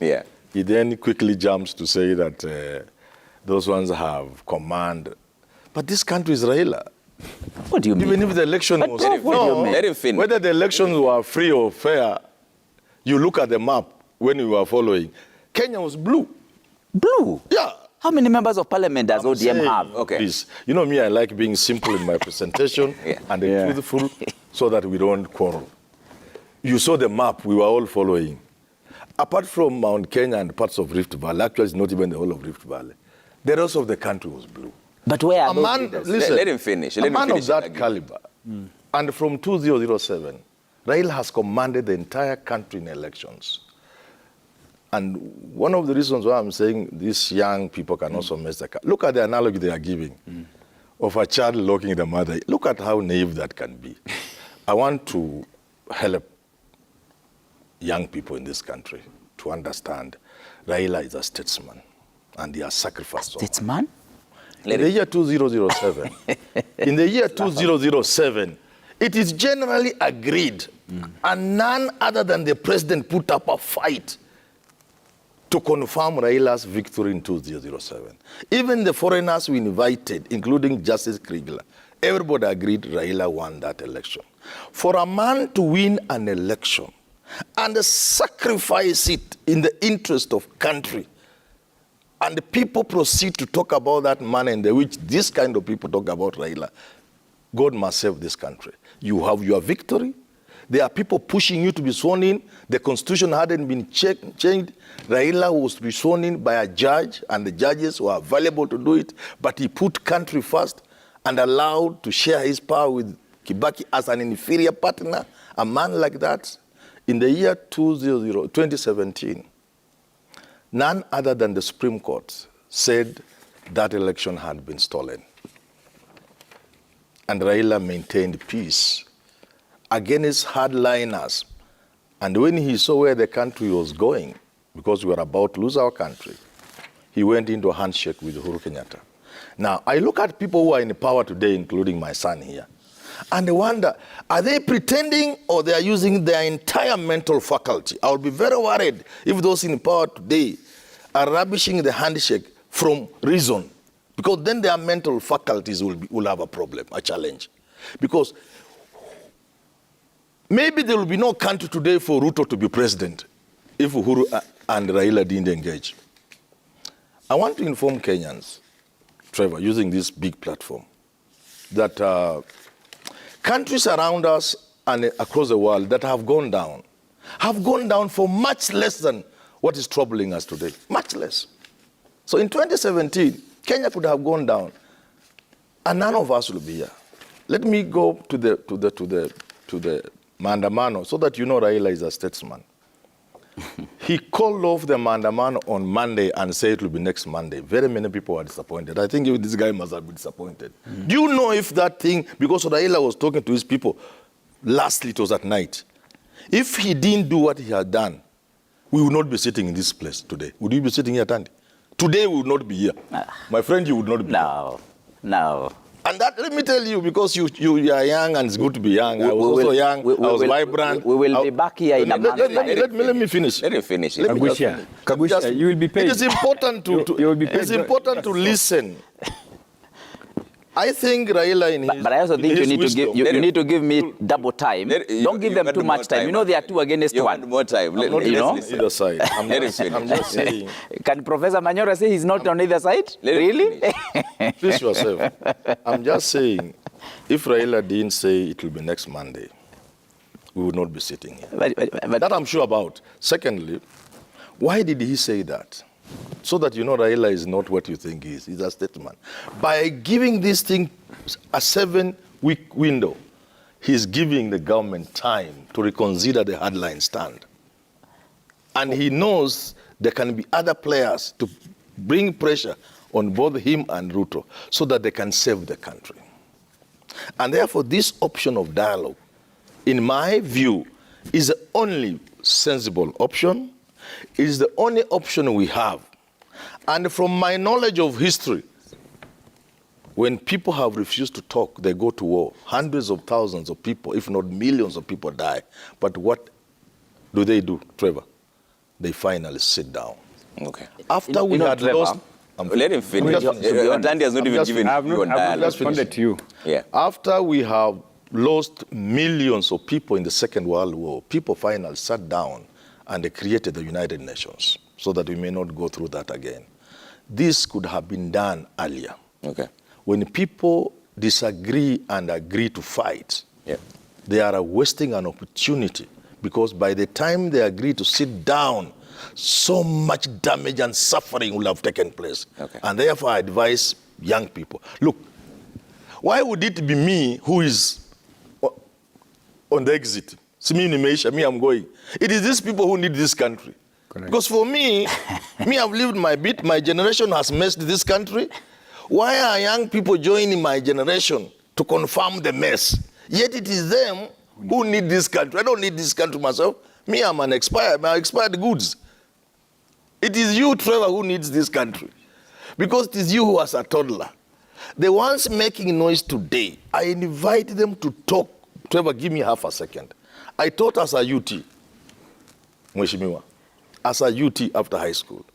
Speaker 3: he then quickly jumps to say that those ones have command. But this country is Raila.
Speaker 4: What do you mean?
Speaker 3: Even if the election was...
Speaker 1: Let him finish.
Speaker 3: Whether the elections were free or fair, you look at the map when we were following, Kenya was blue.
Speaker 4: Blue?
Speaker 3: Yeah.
Speaker 4: How many members of parliament does ODM have?
Speaker 1: Okay.
Speaker 3: Please. You know me, I like being simple in my presentation and truthful so that we don't quarrel. You saw the map we were all following. Apart from Mount Kenya and parts of Rift Valley, actually it's not even the whole of Rift Valley, the rest of the country was blue.
Speaker 4: But where are
Speaker 3: A
Speaker 4: those
Speaker 3: man,
Speaker 4: leaders?
Speaker 3: listen,
Speaker 1: Let him finish.
Speaker 3: a man of that caliber, and from 2007, Raila has commanded the entire country in elections. And one of the reasons why I'm saying these young people can also mess the look at the analogy they are giving of a child locking the mother. Look at how naive that can be. I want to help young people in this country to understand Raila is a statesman and he has sacrificed so much.
Speaker 4: Statesman?
Speaker 3: In the year 2007, it is generally agreed, and none other than the president put up a fight to confirm Raila's victory in 2007. Even the foreigners we invited, including Justice Kriegler, everybody agreed Raila won that election. For a man to win an election and sacrifice it in the interest of country, and the people proceed to talk about that manner in which this kind of people talk about Raila, God must save this country. You have your victory. There are people pushing you to be sworn in. The constitution hadn't been changed. Raila was to be sworn in by a judge, and the judges were available to do it, but he put country first and allowed to share his power with Kibaki as an inferior partner, a man like that. In the year 2017, none other than the Supreme Court said that election had been stolen. And Raila maintained peace against hardliners. And when he saw where the country was going, because we were about to lose our country, he went into a handshake with Uhuru Kenyatta. Now, I look at people who are in power today, including my son here, and I wonder, are they pretending or they are using their entire mental faculty? I would be very worried if those in power today are rubbishing the handshake from reason, because then their mental faculties will have a problem, a challenge. Because maybe there will be no country today for Ruto to be president if Uhuru and Raila didn't engage. I want to inform Kenyans, Trevor, using this big platform, that countries around us and across the world that have gone down for much less than what is troubling us today, much less. So in 2017, Kenya could have gone down, and none of us will be here. Let me go to the Maandamano so that you know Raila is a statesman. He called off the Maandamano on Monday and said it will be next Monday. Very many people were disappointed. I think this guy must have been disappointed. Do you know if that thing, because Raila was talking to his people, lastly it was at night, if he didn't do what he had done, we would not be sitting in this place today. Would you be sitting here, Tandy? Today we would not be here. My friend, you would not be here.
Speaker 4: No.
Speaker 3: And that, let me tell you, because you are young and it's good to be young. I was also young, I was vibrant.
Speaker 4: We will be back here in a month.
Speaker 3: Let me finish.
Speaker 1: Let him finish.
Speaker 2: Kagusha, you will be paid.
Speaker 3: It is important to
Speaker 2: you will be paid.
Speaker 3: It's important to listen. I think Raila in his
Speaker 4: But I also think you need
Speaker 3: wisdom,
Speaker 4: to give you need to give me double time. Don't give them too much time. You know they are two against
Speaker 1: You
Speaker 4: one.
Speaker 1: want more time.
Speaker 3: I'm not
Speaker 4: you know?
Speaker 3: on either side. I'm just saying.
Speaker 4: Can Professor Manyora say he's not on either side? Really?
Speaker 3: Please yourself. I'm just saying, if Raila didn't say it will be next Monday, we would not be sitting here.
Speaker 4: But
Speaker 3: That I'm sure about. Secondly, why did he say that? So that you know Raila is not what you think he is. He's a statesman. By giving this thing a 7-week window, he's giving the government time to reconsider the hardline stand. And he knows there can be other players to bring pressure on both him and Ruto so that they can save the country. And therefore, this option of dialogue, in my view, is the only sensible option. It is the only option we have. And from my knowledge of history, when people have refused to talk, they go to war. Hundreds of thousands of people, if not millions of people die. But what do, Trevor? They finally sit down.
Speaker 1: Okay.
Speaker 3: After we had
Speaker 4: Trevor,
Speaker 3: lost...
Speaker 1: Let him finish. Atandi has not even given
Speaker 2: I've
Speaker 1: you on
Speaker 2: not
Speaker 1: dialogue.
Speaker 2: responded to you.
Speaker 1: Yeah.
Speaker 3: After we have lost millions of people in the Second World War, people finally sat down and they created the United Nations so that we may not go through that again. This could have been done earlier.
Speaker 1: Okay.
Speaker 3: When people disagree and agree to fight,
Speaker 1: Yeah.
Speaker 3: they are wasting an opportunity, because by the time they agree to sit down, so much damage and suffering will have taken place.
Speaker 1: Okay.
Speaker 3: And therefore I advise young people, look, why would it be me who is on the exit? See me, me, I'm going. It is these people who need this country.
Speaker 2: Correct.
Speaker 3: Because for me, I've lived my bit, my generation has messed this country. Why are young people joining my generation to confirm the mess? Yet it is them who need this country. I don't need this country myself. Me, I'm expired goods. It is you, Trevor, who needs this country. Because it is you who was a toddler. The ones making noise today, I invite them to talk. Trevor, give me half a second. I taught as a UT, Mheshimiwa, as a UT after high school.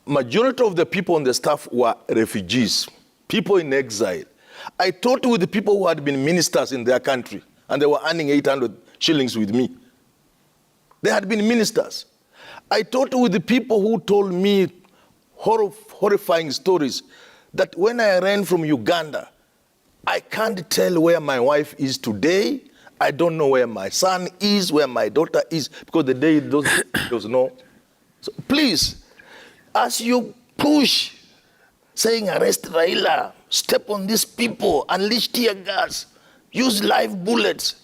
Speaker 3: Majority of the people on the staff were refugees, people in exile. I taught with the people who had been ministers in their country, and they were earning 800 shillings with me. They had been ministers. I taught with the people who told me horrifying stories that when I ran from Uganda, I can't tell where my wife is today. I don't know where my son is, where my daughter is, because the day those no. So please, as you push, saying arrest Raila, step on these people, unleash tear gas, use live bullets,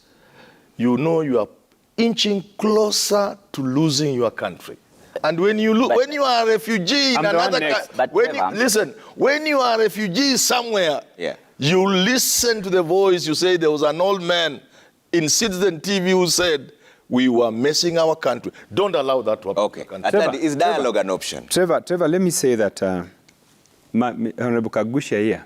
Speaker 3: you know you are inching closer to losing your country. And when you when you are a refugee in another country, listen, when you are a refugee somewhere,
Speaker 1: yeah,
Speaker 3: you listen to the voice. You say there was an old man in Citizen TV who said we were messing our country. Don't allow that to happen.
Speaker 1: Okay. Is dialogue an option?
Speaker 2: Trevor, let me say that Honorable Kagusha here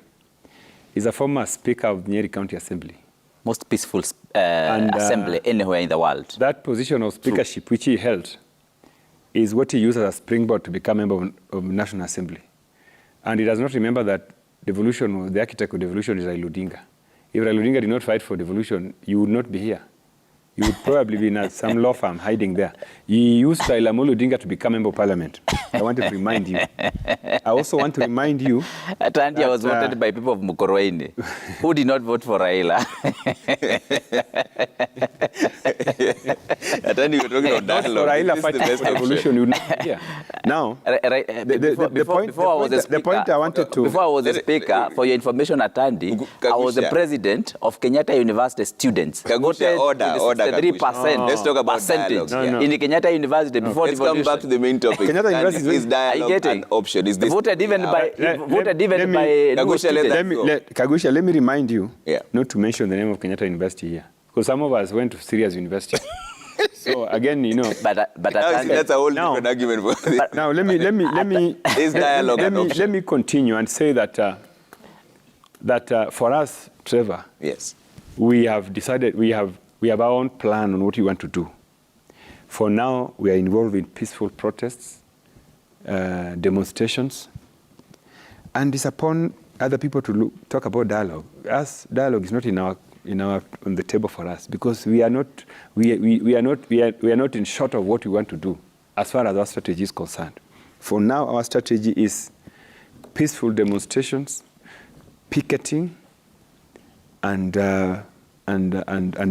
Speaker 2: is a former Speaker of Nyeri County Assembly.
Speaker 4: Most peaceful assembly anywhere in the world.
Speaker 2: That position of speakership which he held is what he used as a springboard to become member of National Assembly. And he does not remember that devolution, the architect of devolution is Raila Odinga. If Raila Odinga did not fight for devolution, you would not be here. You would probably be in some law firm hiding there. He used Raila Odinga to become member of parliament. I wanted to remind you. I also want to remind you
Speaker 4: that I was voted by people of Mukoroini who did not vote for Raila.
Speaker 1: Atandi, we're talking about dialogue.
Speaker 2: Raila fighting for devolution, you would not be here. Now, the point I wanted to...
Speaker 4: Before I was a speaker, for your information, Atandi, I was the president of Kenyatta University students.
Speaker 1: Kagusha, order.
Speaker 4: 3%.
Speaker 1: Let's talk about
Speaker 4: percentage
Speaker 1: dialogue.
Speaker 4: in the Kenyatta University before
Speaker 1: Let's
Speaker 4: devolution.
Speaker 1: come back to the main topic.
Speaker 2: Kenyatta University
Speaker 1: is dialogue an option? Is this
Speaker 4: voted even by
Speaker 2: Kagusha, let me remind you
Speaker 1: not
Speaker 2: to mention the name of Kenyatta University here, because some of us went to serious university. So again, you know,
Speaker 4: but
Speaker 1: that's a whole different argument for this.
Speaker 2: Now let me
Speaker 1: is dialogue an option?
Speaker 2: Let me continue and say that for us, Trevor,
Speaker 1: yes,
Speaker 2: we have decided we have our own plan on what we want to do. For now, we are involved in peaceful protests, demonstrations, and it's upon other people to talk about dialogue. As dialogue is not on the table for us, because we are not in short of what we want to do as far as our strategy is concerned. For now, our strategy is peaceful demonstrations, picketing, and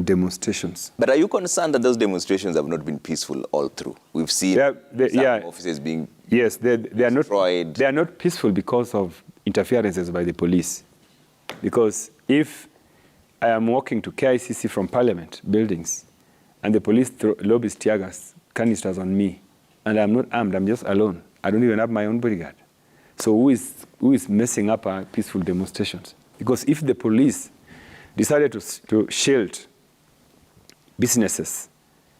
Speaker 2: demonstrations.
Speaker 1: But are you concerned that those demonstrations have not been peaceful all through? We've seen some offices being destroyed.
Speaker 2: They are not peaceful because of interferences by the police. Because if I am walking to KICC from Parliament buildings and the police lobbies tear gas canisters on me and I'm not armed, I'm just alone. I don't even have my own bodyguard. So who is messing up our peaceful demonstrations? Because if the police decided to shield businesses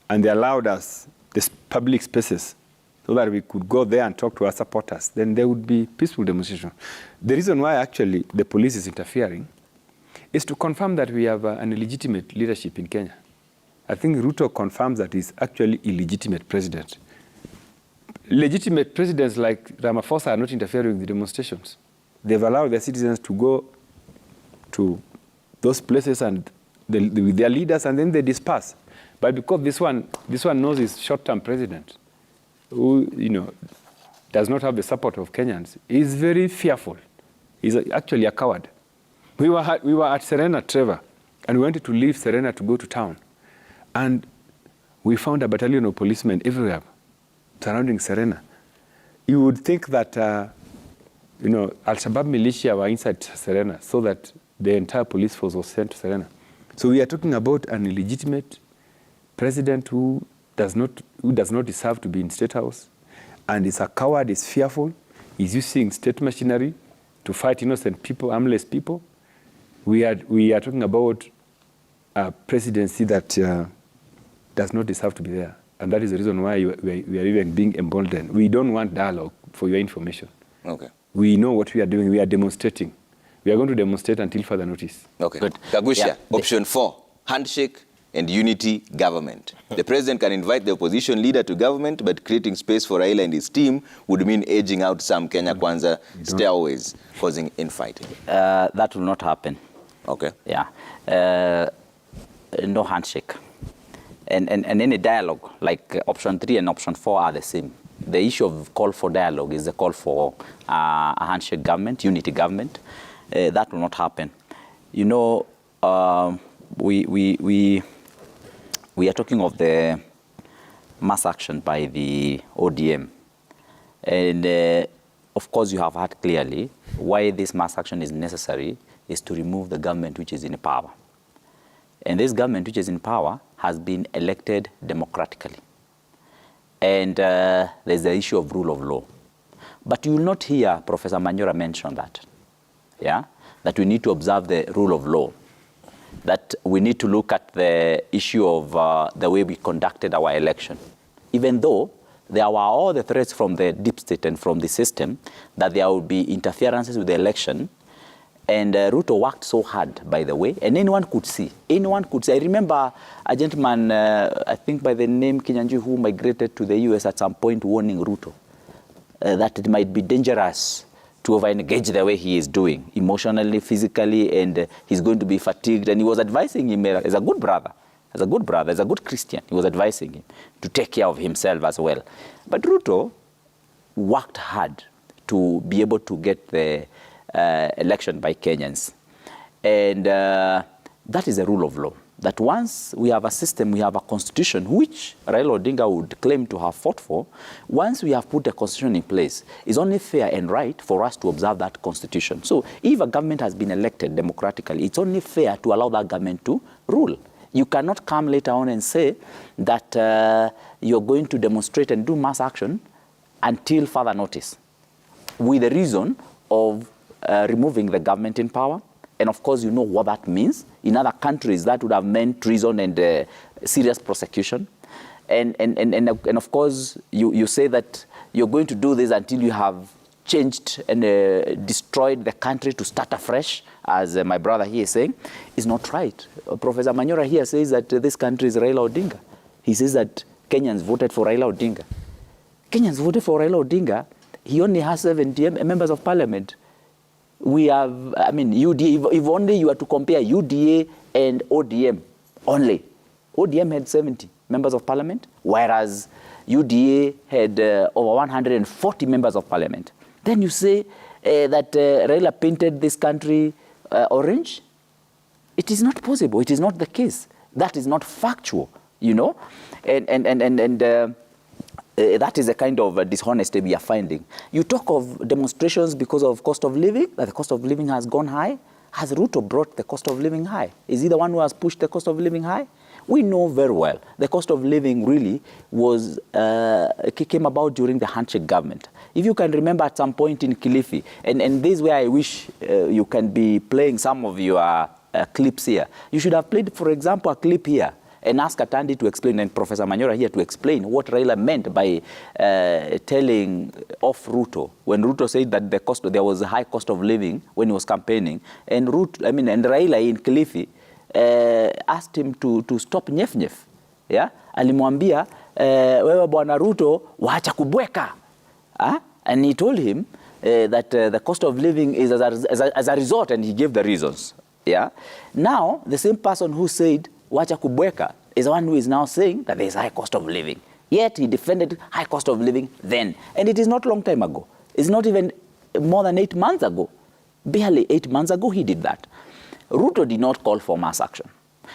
Speaker 2: and they allowed us the public spaces so that we could go there and talk to our supporters, then there would be peaceful demonstration. The reason why actually the police is interfering is to confirm that we have an illegitimate leadership in Kenya. I think Ruto confirms that he's actually illegitimate president. legitimate presidents like Ramaphosa are not interfering with the demonstrations. They've allowed their citizens to go to those places and with their leaders, and then they disperse. But because this one knows he's short-term president, who does not have the support of Kenyans, he's very fearful. He's actually a coward. We were at Serena, Trevor, and we wanted to leave Serena to go to town, and we found a battalion of policemen everywhere surrounding Serena. You would think that Al-Shabaab militia were inside Serena, so that the entire police force was sent to Serena. So we are talking about an illegitimate president who does not deserve to be in State House, and is a coward, is fearful, is using state machinery to fight innocent people, harmless people. We are talking about a presidency that does not deserve to be there. And that is the reason why we are even being emboldened. We don't want dialogue, for your information.
Speaker 1: Okay.
Speaker 2: We know what we are doing. We are demonstrating. We are going to demonstrate until further notice.
Speaker 1: Okay.
Speaker 4: Good.
Speaker 1: Kagusha,
Speaker 4: Yeah.
Speaker 1: option 4, handshake and unity government. The president can invite the opposition leader to government, but creating space for Raila and his team would mean edging out some Kenya Kwanza stairways, causing infighting.
Speaker 4: That will not happen.
Speaker 1: Okay.
Speaker 4: Yeah. No handshake. And any dialogue, like option 3 and option 4 are the same. The issue of call for dialogue is the call for a handshake government, unity government. That will not happen. We are talking of the mass action by the ODM. And of course, you have heard clearly why this mass action is necessary is to remove the government which is in power. And this government which is in power has been elected democratically. And there's the issue of rule of law. But you will not hear Professor Manyora mention that. Yeah? That we need to observe the rule of law. That we need to look at the issue of the way we conducted our election. Even though there were all the threats from the deep state and from the system that there would be interferences with the election. And Ruto worked so hard, by the way, and anyone could see. Anyone could see. I remember a gentleman, I think by the name Kinyanjui, who migrated to the US at some point, warning Ruto that it might be dangerous to over-engage the way he is doing, emotionally, physically, and he's going to be fatigued. And he was advising him as a good brother, as a good Christian. He was advising him to take care of himself as well. But Ruto worked hard to be able to get the election by Kenyans. And that is the rule of law. That once we have a system, we have a constitution, which Raila Odinga would claim to have fought for, once we have put a constitution in place, it's only fair and right for us to observe that constitution. So if a government has been elected democratically, it's only fair to allow that government to rule. You cannot come later on and say that you're going to demonstrate and do mass action until further notice, with the reason of removing the government in power. And of course, you know what that means. In other countries, that would have meant treason and serious prosecution. And of course, you say that you're going to do this until you have changed and destroyed the country to start afresh, as my brother here is saying, is not right. Professor Manyora here says that this country is Raila Odinga. He says that Kenyans voted for Raila Odinga. Kenyans voted for Raila Odinga. He only has 70 members of parliament. We have, UDA, if only you are to compare UDA and ODM only. ODM had 70 members of parliament, whereas UDA had over 140 members of parliament. Then you say that Raila painted this country orange? It is not possible. It is not the case. That is not factual, And that is a kind of dishonesty we are finding. You talk of demonstrations because of cost of living, that the cost of living has gone high. Has Ruto brought the cost of living high? Is he the one who has pushed the cost of living high? We know very well the cost of living really was came about during the handshake government. If you can remember at some point in Kilifi, and this is where I wish you can be playing some of your clips here. You should have played, for example, a clip here and ask Atandi to explain, and Professor Manyora here to explain what Raila meant by telling off Ruto, when Ruto said that there was a high cost of living when he was campaigning, and Raila in Kilifi asked him to stop nyef-nyef. Yeah? Alimwambia wewe bwana Ruto, waacha kubweka. And he told him that the cost of living is as a result, and he gave the reasons. Yeah. Now, the same person who said, wacha kubweka, is the one who is now saying that there is high cost of living. Yet, he defended high cost of living then. And it is not a long time ago. It's not even more than 8 months ago. Barely 8 months ago, he did that. Ruto did not call for mass action.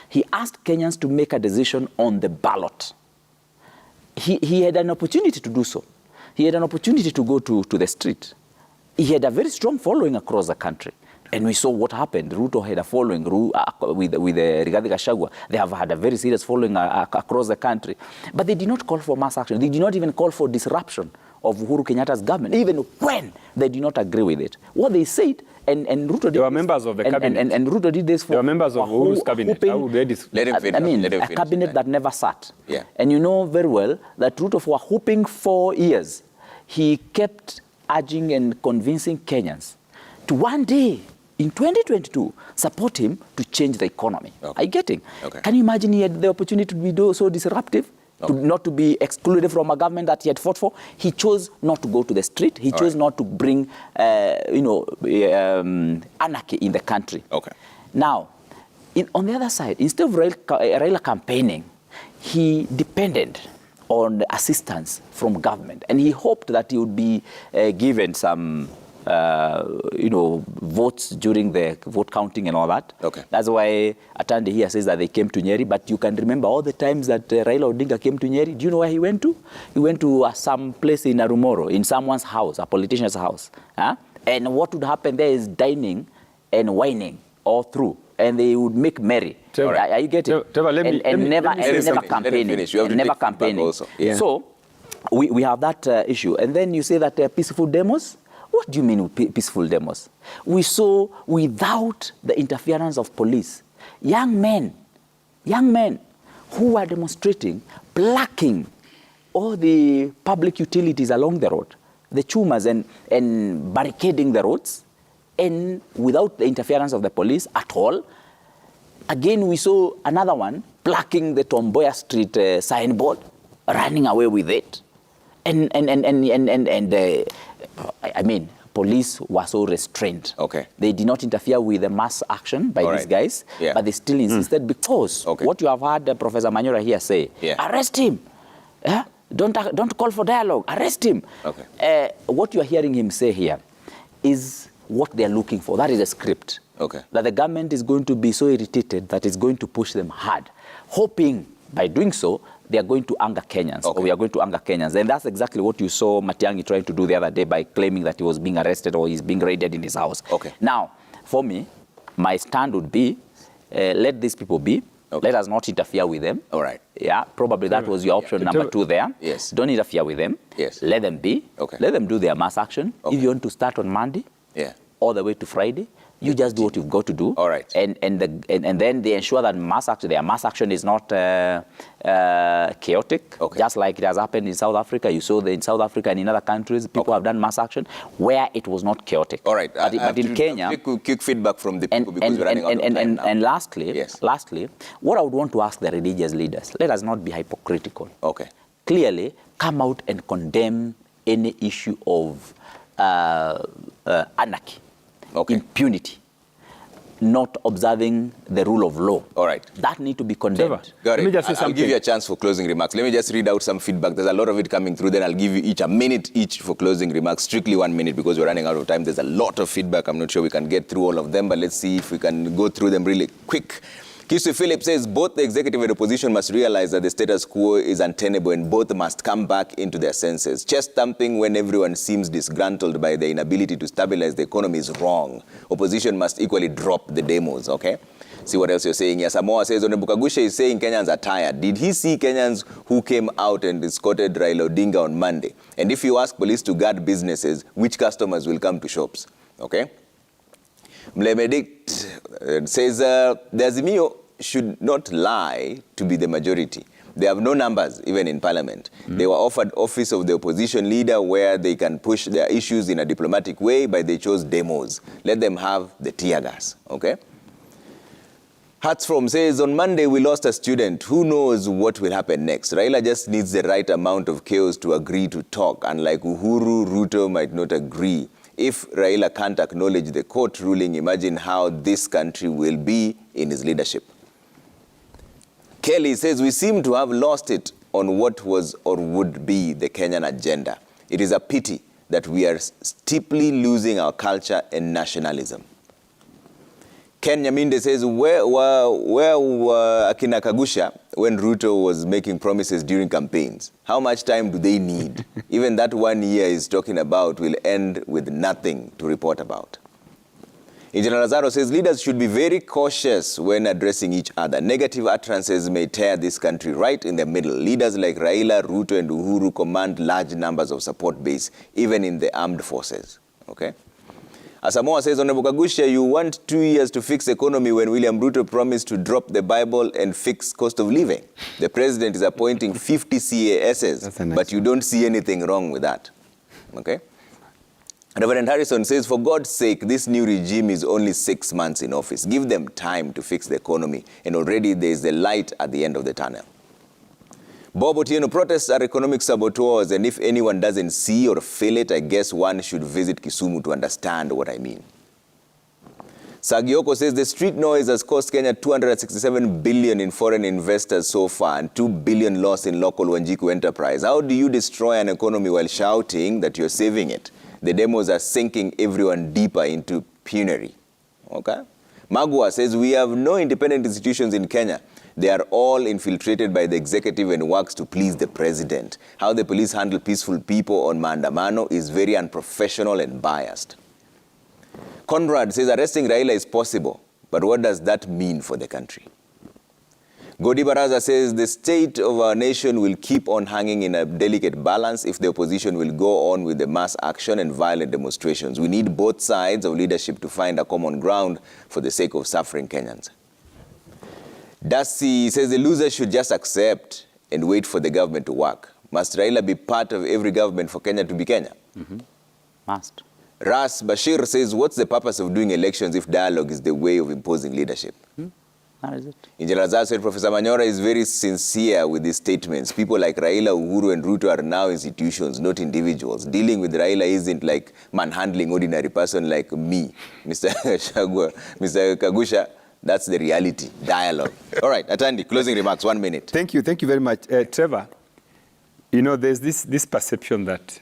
Speaker 4: He asked Kenyans to make a decision on the ballot. He had an opportunity to do so. He had an opportunity to go to the street. He had a very strong following across the country. And we saw what happened. Ruto had a following with Rigathi Gachagua. They have had a very serious following across the country. But they did not call for mass action. They did not even call for disruption of Uhuru Kenyatta's government, even when they did not agree with it. What they said, and Ruto did.
Speaker 2: They were members of the cabinet.
Speaker 4: And Ruto did this for.
Speaker 2: They were members of Uhuru's cabinet. How would they
Speaker 1: let him finish?
Speaker 4: I mean, a cabinet that never sat.
Speaker 1: Yeah.
Speaker 4: And you know very well that Ruto, for whooping 4 years, he kept urging and convincing Kenyans to one day, in 2022, support him to change the economy.
Speaker 1: Okay.
Speaker 4: Are you getting?
Speaker 1: Okay.
Speaker 4: Can you imagine he had the opportunity to be so disruptive?
Speaker 1: Okay.
Speaker 4: Not to be excluded from a government that he had fought for? He chose not to go to the street. He chose not to bring, anarchy in the country.
Speaker 1: Okay.
Speaker 4: Now, on the other side, instead of Raila campaigning, he depended on the assistance from government. And he hoped that he would be given some votes during the vote counting and all that.
Speaker 1: Okay.
Speaker 4: That's why Atande here says that they came to Nyeri. But you can remember all the times that Raila Odinga came to Nyeri. Do you know where he went to? He went to some place in Arumoro, in someone's house, a politician's house. And what would happen there is dining and whining all through. And they would make merry.
Speaker 2: Trevor,
Speaker 4: are you getting?
Speaker 2: Trevor,
Speaker 4: never campaigning. Never campaigning.
Speaker 1: Yeah.
Speaker 4: So we have that issue. And then you say that peaceful demos. What do you mean peaceful demos? We saw, without the interference of police, young men who were demonstrating, blocking all the public utilities along the road, the chumas, and barricading the roads, and without the interference of the police at all. Again, we saw another one blocking the Tomboya Street signboard, running away with it. I mean, police were so restrained.
Speaker 1: Okay.
Speaker 4: They did not interfere with the mass action by these guys, but they still insisted because what you have heard Professor Manyora here say, arrest him. Don't call for dialogue. Arrest him.
Speaker 1: Okay.
Speaker 4: What you are hearing him say here is what they are looking for. That is a script.
Speaker 1: Okay.
Speaker 4: That the government is going to be so irritated that it's going to push them hard, hoping by doing so, they are going to anger Kenyans, or we are going to anger Kenyans. And that's exactly what you saw Matiang'i trying to do the other day by claiming that he was being arrested or he's being raided in his house.
Speaker 1: Okay.
Speaker 4: Now, for me, my stand would be, let these people be. Let us not interfere with them.
Speaker 1: All right.
Speaker 4: Yeah, probably that was your option number 2 there.
Speaker 1: Yes.
Speaker 4: Don't interfere with them.
Speaker 1: Yes.
Speaker 4: Let them be.
Speaker 1: Okay.
Speaker 4: Let them do their mass action. If you want to start on Monday, all the way to Friday, you just do what you've got to do.
Speaker 1: All right.
Speaker 4: And then they ensure that their mass action is not chaotic, just like it has happened in South Africa. You saw that in South Africa and in other countries, people have done mass action where it was not chaotic.
Speaker 1: All right.
Speaker 4: But in Kenya...
Speaker 1: Quick feedback from the people because we're running out of time now.
Speaker 4: And lastly, what I would want to ask the religious leaders, let us not be hypocritical.
Speaker 1: Okay.
Speaker 4: Clearly, come out and condemn any issue of anarchy. Impunity, not observing the rule of law.
Speaker 1: All right.
Speaker 4: That need to be condemned.
Speaker 1: Got it.
Speaker 2: Let me just say
Speaker 1: I'll give you a chance for closing remarks. Let me just read out some feedback. There's a lot of it coming through. Then I'll give you each a minute each for closing remarks. Strictly 1 minute because we're running out of time. There's a lot of feedback. I'm not sure we can get through all of them, but let's see if we can go through them really quick. Kisu Philip says both the executive and opposition must realize that the status quo is untenable and both must come back into their senses. Chest thumping when everyone seems disgruntled by the inability to stabilize the economy is wrong. Opposition must equally drop the demos, okay? See what else you're saying here. Samoa says, Onebukagusha is saying Kenyans are tired. Did he see Kenyans who came out and escorted Raila Odinga on Monday? And if you ask police to guard businesses, which customers will come to shops? Okay? Mlemedict says the Azimio should not lie to be the majority. They have no numbers, even in parliament. They were offered office of the opposition leader where they can push their issues in a diplomatic way, but they chose demos. Let them have the tear gas, okay? Hatsfrom says, on Monday we lost a student. Who knows what will happen next? Raila just needs the right amount of chaos to agree to talk. Unlike Uhuru, Ruto might not agree. If Raila can't acknowledge the court ruling, imagine how this country will be in his leadership. Kelly says, we seem to have lost it on what was or would be the Kenyan agenda. It is a pity that we are steeply losing our culture and nationalism. Ken Nyaminde says, where were Akina Kagusha when Ruto was making promises during campaigns? How much time do they need? Even that 1 year he's talking about will end with nothing to report about. Engineer Lazaro says, leaders should be very cautious when addressing each other. Negative utterances may tear this country right in the middle. Leaders like Raila, Ruto and Uhuru command large numbers of support base, even in the armed forces. Okay? Asamoah says, Honorable Kagusha, you want 2 years to fix economy when William Ruto promised to drop the Bible and fix cost of living. The president is appointing 50 CASs, but you don't see anything wrong with that. Okay? Reverend Harrison says, for God's sake, this new regime is only 6 months in office. Give them time to fix the economy, and already there is a light at the end of the tunnel. Bob Otieno, protests are economic saboteurs, and if anyone doesn't see or feel it, I guess one should visit Kisumu to understand what I mean. Sagioko says, the street noise has cost Kenya 267 billion in foreign investors so far and 2 billion loss in local Wanjiku enterprise. How do you destroy an economy while shouting that you're saving it? The demos are sinking everyone deeper into penury. Okay? Magua says, we have no independent institutions in Kenya. They are all infiltrated by the executive and works to please the president. How the police handle peaceful people on maandamano is very unprofessional and biased. Conrad says, arresting Raila is possible, but what does that mean for the country? Godi Baraza says, the state of our nation will keep on hanging in a delicate balance if the opposition will go on with the mass action and violent demonstrations. We need both sides of leadership to find a common ground for the sake of suffering Kenyans. Dasi says, the losers should just accept and wait for the government to work. Must Raila be part of every government for Kenya to be Kenya?
Speaker 4: Mm-hmm. Must.
Speaker 1: Ras Bashir says, what's the purpose of doing elections if dialogue is the way of imposing leadership?
Speaker 4: How is it?
Speaker 1: Engineer Azar said, Professor Manyora is very sincere with his statements. People like Raila, Uhuru and Ruto are now institutions, not individuals. Dealing with Raila isn't like manhandling ordinary person like me, Mr. Kagusha. That's the reality. Dialogue. All right, Atandi, closing remarks, 1 minute.
Speaker 2: Thank you very much. Trevor, you know, there's this perception that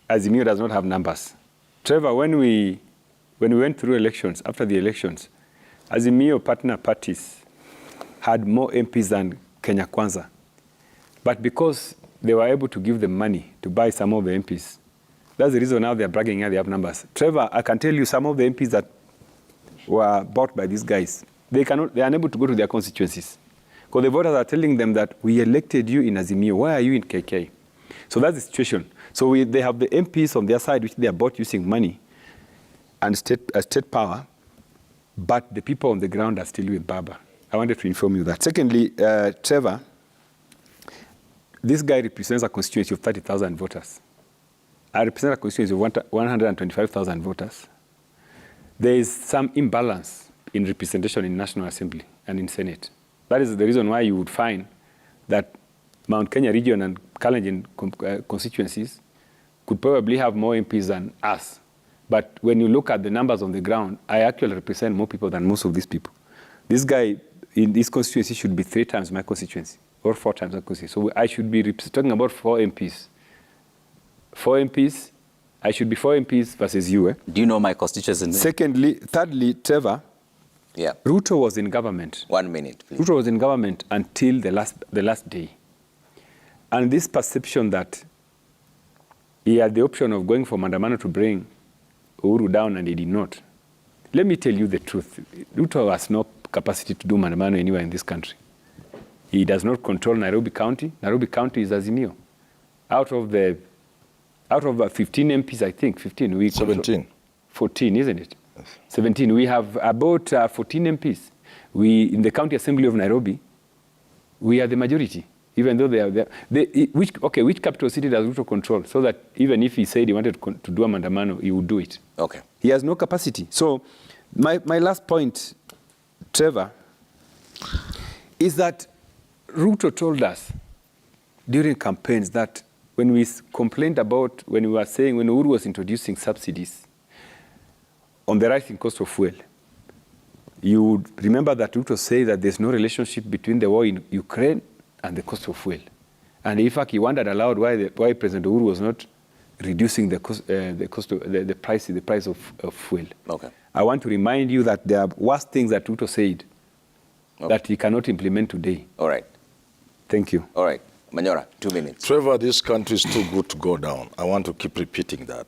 Speaker 2: Azimio does not have numbers. Trevor, when we went through elections, after the elections, Azimio partner parties had more MPs than Kenya Kwanza. But because they were able to give them money to buy some of the MPs, that's the reason now they're bragging here they have numbers. Trevor, I can tell you some of the MPs that were bought by these guys, they are unable to go to their constituencies. Because the voters are telling them that we elected you in Azimio, why are you in KK? So that's the situation. So they have the MPs on their side, which they are bought using money and state power, but the people on the ground are still with Baba. I wanted to inform you that. Secondly, Trevor, this guy represents a constituency of 30,000 voters. I represent a constituency of 125,000 voters. There is some imbalance in representation in National Assembly and in Senate. That is the reason why you would find that Mount Kenya region and Kalenjin constituencies could probably have more MPs than us. But when you look at the numbers on the ground, I actually represent more people than most of these people. This guy in this constituency should be 3 times my constituency or 4 times my constituency. So I should be talking about 4 MPs. 4 MPs, I should be 4 MPs versus you.
Speaker 4: Do you know my constituency?
Speaker 2: Thirdly, Trevor,
Speaker 1: yeah.
Speaker 2: Ruto was in government.
Speaker 1: 1 minute, please.
Speaker 2: Ruto was in government until the last day. And this perception that he had the option of going for Mandamano to bring Uhuru down and he did not. Let me tell you the truth. Ruto has no capacity to do Mandamano anywhere in this country. He does not control Nairobi County. Nairobi County is Azimio. Out of 15 MPs, I think, 15.
Speaker 3: 17.
Speaker 2: 14, isn't it? Yes. 17. We have about 14 MPs. In the County Assembly of Nairobi, we are the majority, even though they are there. Which capital city does Ruto control? So that even if he said he wanted to do a Mandamano, he would do it.
Speaker 1: Okay.
Speaker 2: He has no capacity. So my last point, Trevor, is that Ruto told us during campaigns that when we complained about, when Uhuru was introducing subsidies on the rising cost of fuel, you would remember that Ruto said that there's no relationship between the war in Ukraine and the cost of fuel. And in fact, he wondered aloud why President Uhuru was not reducing the price of fuel.
Speaker 1: Okay.
Speaker 2: I want to remind you that there are worse things that Ruto said that he cannot implement today.
Speaker 1: All right.
Speaker 2: Thank you.
Speaker 1: All right. Manyora, 2 minutes.
Speaker 3: Trevor, this country is too good to go down. I want to keep repeating that.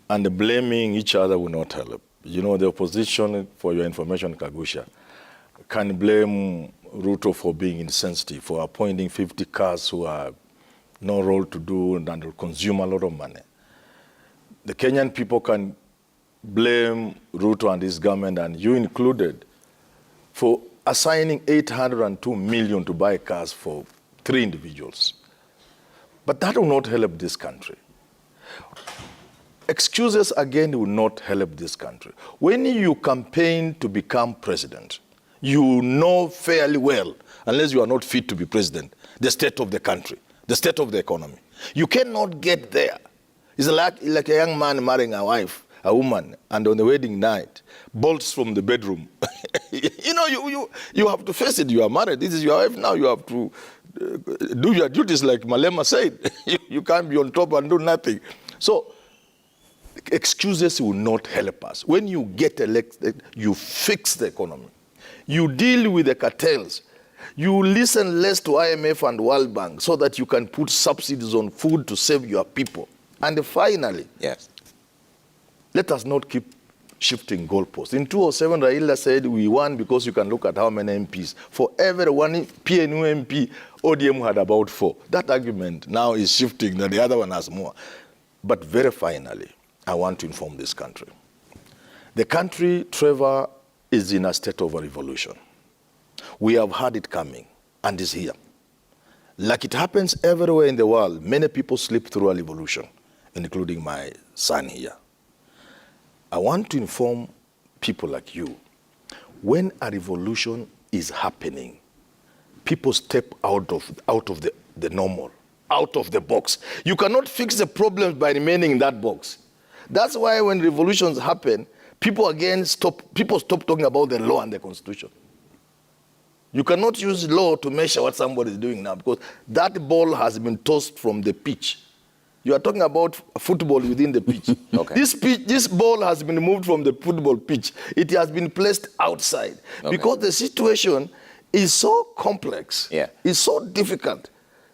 Speaker 3: And blaming each other will not help. You know, the opposition, for your information, Kagusha, can blame Ruto for being insensitive, for appointing 50 cars who have no role to do and will consume a lot of money. The Kenyan people can blame Ruto and his government, and you included, for assigning 802 million to buy cars for 3 individuals. But that will not help this country. Excuses, again, will not help this country. When you campaign to become president, you know fairly well, unless you are not fit to be president, the state of the country, the state of the economy. You cannot get there. It's like a young man marrying a wife, a woman, and on the wedding night, bolts from the bedroom. You know, you have to face it. You are married. This is your wife now. You have to do your duties like Malema said. You can't be on top and do nothing. So excuses will not help us. When you get elected, you fix the economy. You deal with the cartels. You listen less to IMF and World Bank so that you can put subsidies on food to save your people. And finally,
Speaker 1: yes,
Speaker 3: let us not keep shifting goalposts. In 2007, Raila said we won because you can look at how many MPs. For every one PNU MP, ODM had about 4. That argument now is shifting that the other one has more. But very finally, I want to inform this country. The country, Trevor, is in a state of a revolution. We have had it coming, and it's here. Like it happens everywhere in the world, many people slip through a revolution, including my son here. I want to inform people like you, when a revolution is happening, people step out of the normal, out of the box. You cannot fix the problems by remaining in that box. That's why when revolutions happen, people stop talking about the law and the constitution. You cannot use law to measure what somebody is doing now, because that ball has been tossed from the pitch. You are talking about football within the pitch.
Speaker 1: Okay.
Speaker 3: This ball has been moved from the football pitch. It has been placed outside. Okay. Because the situation is so complex, it's so difficult,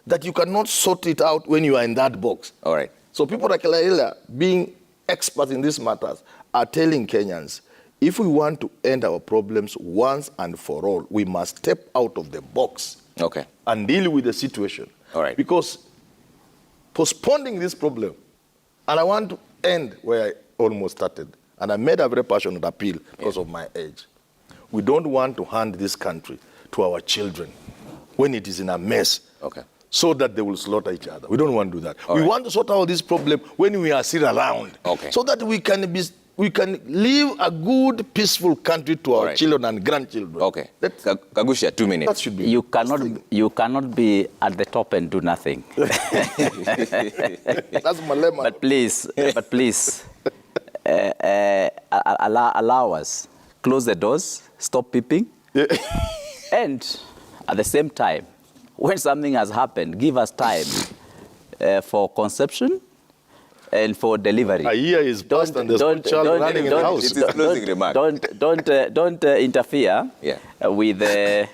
Speaker 3: that you cannot sort it out when you are in that box.
Speaker 1: All right.
Speaker 3: So people like Raila, being experts in these matters, are telling Kenyans, if we want to end our problems once and for all, we must step out of the box and deal with the situation.
Speaker 1: All right.
Speaker 3: Because postponing this problem, and I want to end where I almost started, and I made a very passionate appeal because of my age. We don't want to hand this country to our children when it is in a mess, so that they will slaughter each other. We don't want to do that. We want to sort out this problem when we are still around, so that we can leave a good, peaceful country to our children and grandchildren.
Speaker 1: Okay. Kagusha, 2 minutes.
Speaker 3: That should be.
Speaker 4: You cannot be at the top and do nothing.
Speaker 3: That's Malema.
Speaker 4: But please, allow us. Close the doors. Stop peeping. And at the same time, when something has happened, give us time for conception and for delivery.
Speaker 3: A year is past and there's no child running in the house.
Speaker 1: It's a closing remark.
Speaker 4: Don't interfere with the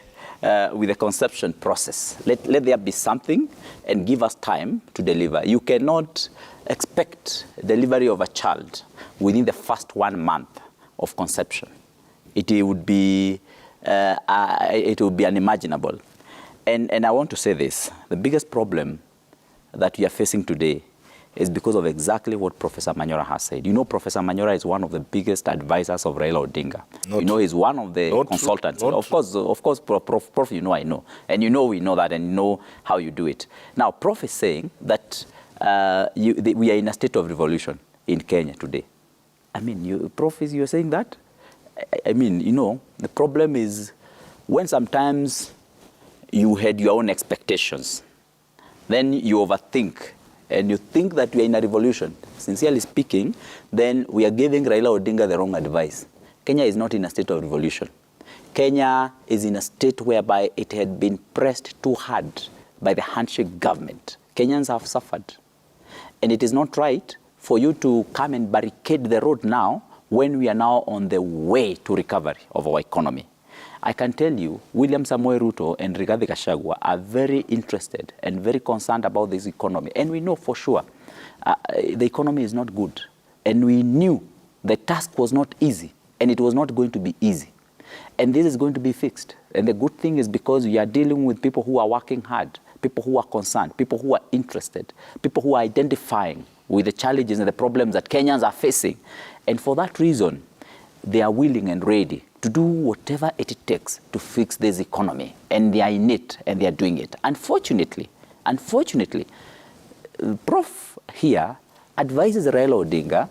Speaker 4: conception process. Let there be something and give us time to deliver. You cannot expect delivery of a child within the first 1 month of conception. It would be unimaginable. And I want to say this. The biggest problem that we are facing today is because of exactly what Professor Manyora has said. You know, Professor Manyora is one of the biggest advisors of Raila Odinga. He's one of the consultants. Of course, Prof, you know I know. And you know we know that, and you know how you do it. Now, Prof is saying that we are in a state of revolution in Kenya today. I mean, Prof, you're saying that? I mean, the problem is when sometimes you had your own expectations. Then you overthink, and you think that we are in a revolution. Sincerely speaking, then we are giving Raila Odinga the wrong advice. Kenya is not in a state of revolution. Kenya is in a state whereby it had been pressed too hard by the handshake government. Kenyans have suffered. And it is not right for you to come and barricade the road now when we are now on the way to recovery of our economy. I can tell you, William Samoei Ruto and Rigathi Gachagua are very interested and very concerned about this economy. And we know for sure the economy is not good. And we knew the task was not easy, and it was not going to be easy. And this is going to be fixed. And the good thing is because we are dealing with people who are working hard, people who are concerned, people who are interested, people who are identifying with the challenges and the problems that Kenyans are facing. And for that reason, they are willing and ready to do whatever it takes to fix this economy. And they are in it, and they are doing it. Unfortunately, Prof here advises Raila Odinga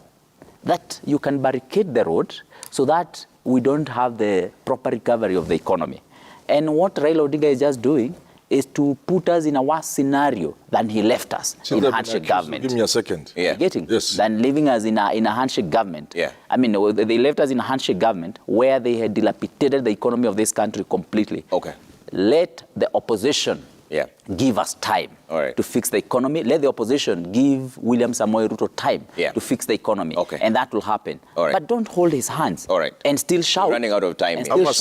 Speaker 4: that you can barricade the road so that we don't have the proper recovery of the economy. And what Raila Odinga is just doing is to put us in a worse scenario than he left us in a handshake government.
Speaker 3: Give me a second.
Speaker 1: Yeah.
Speaker 4: Getting?
Speaker 3: Yes.
Speaker 4: Than leaving us in a handshake government.
Speaker 1: Yeah.
Speaker 4: I mean, they left us in a handshake government where they had dilapidated the economy of this country completely.
Speaker 1: Okay.
Speaker 4: Let the opposition give us time to fix the economy. Let the opposition give William Samoei Ruto time to fix the economy.
Speaker 1: Okay.
Speaker 4: And that will happen. But don't hold his hands and still shout.
Speaker 1: We're running out of time.
Speaker 4: And
Speaker 1: Here.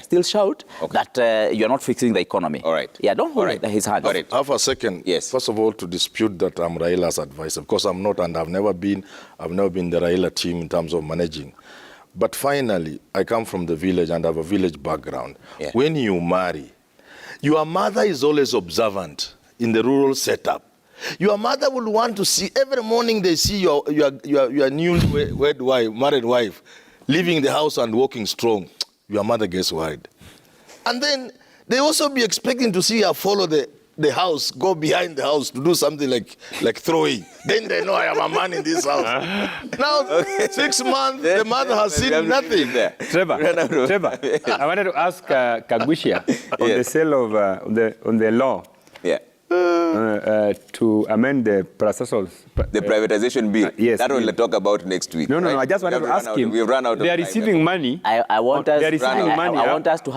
Speaker 4: still shout that you're not fixing the economy. Yeah, don't hold his hands.
Speaker 3: Have a second.
Speaker 1: Yes.
Speaker 3: First of all, to dispute that I'm Raila's advisor, because I'm not, and I've never been the Raila team in terms of managing. But finally, I come from the village and have a village background.
Speaker 1: Yeah. When
Speaker 3: you marry, your mother is always observant in the rural setup. Your mother will want to see, every morning they see your newly married wife leaving the house and walking strong. Your mother gets worried. And then they also be expecting to see her follow the house, go behind the house to do something like throwing. Then they know I am a man in this house. Now, 6 months, the mother has seen nothing.
Speaker 2: Trevor, I wanted to ask Kagwishia on the sale of, on the law to amend the
Speaker 1: the privatization bill.
Speaker 2: Yes.
Speaker 1: That we'll talk about next week.
Speaker 2: No, I just wanted to ask him.
Speaker 1: We've run out of time.
Speaker 2: They are receiving money.
Speaker 4: I want us to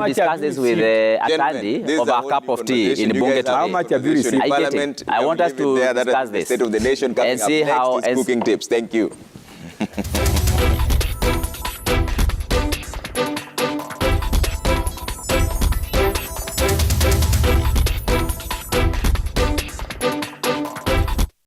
Speaker 4: discuss this with Atandi over a cup of tea in Bunge today.
Speaker 2: How much have you received?
Speaker 4: I want us to discuss this
Speaker 1: State of the Nation coming
Speaker 4: and see
Speaker 1: up
Speaker 4: how
Speaker 1: next is cooking tips. Thank you.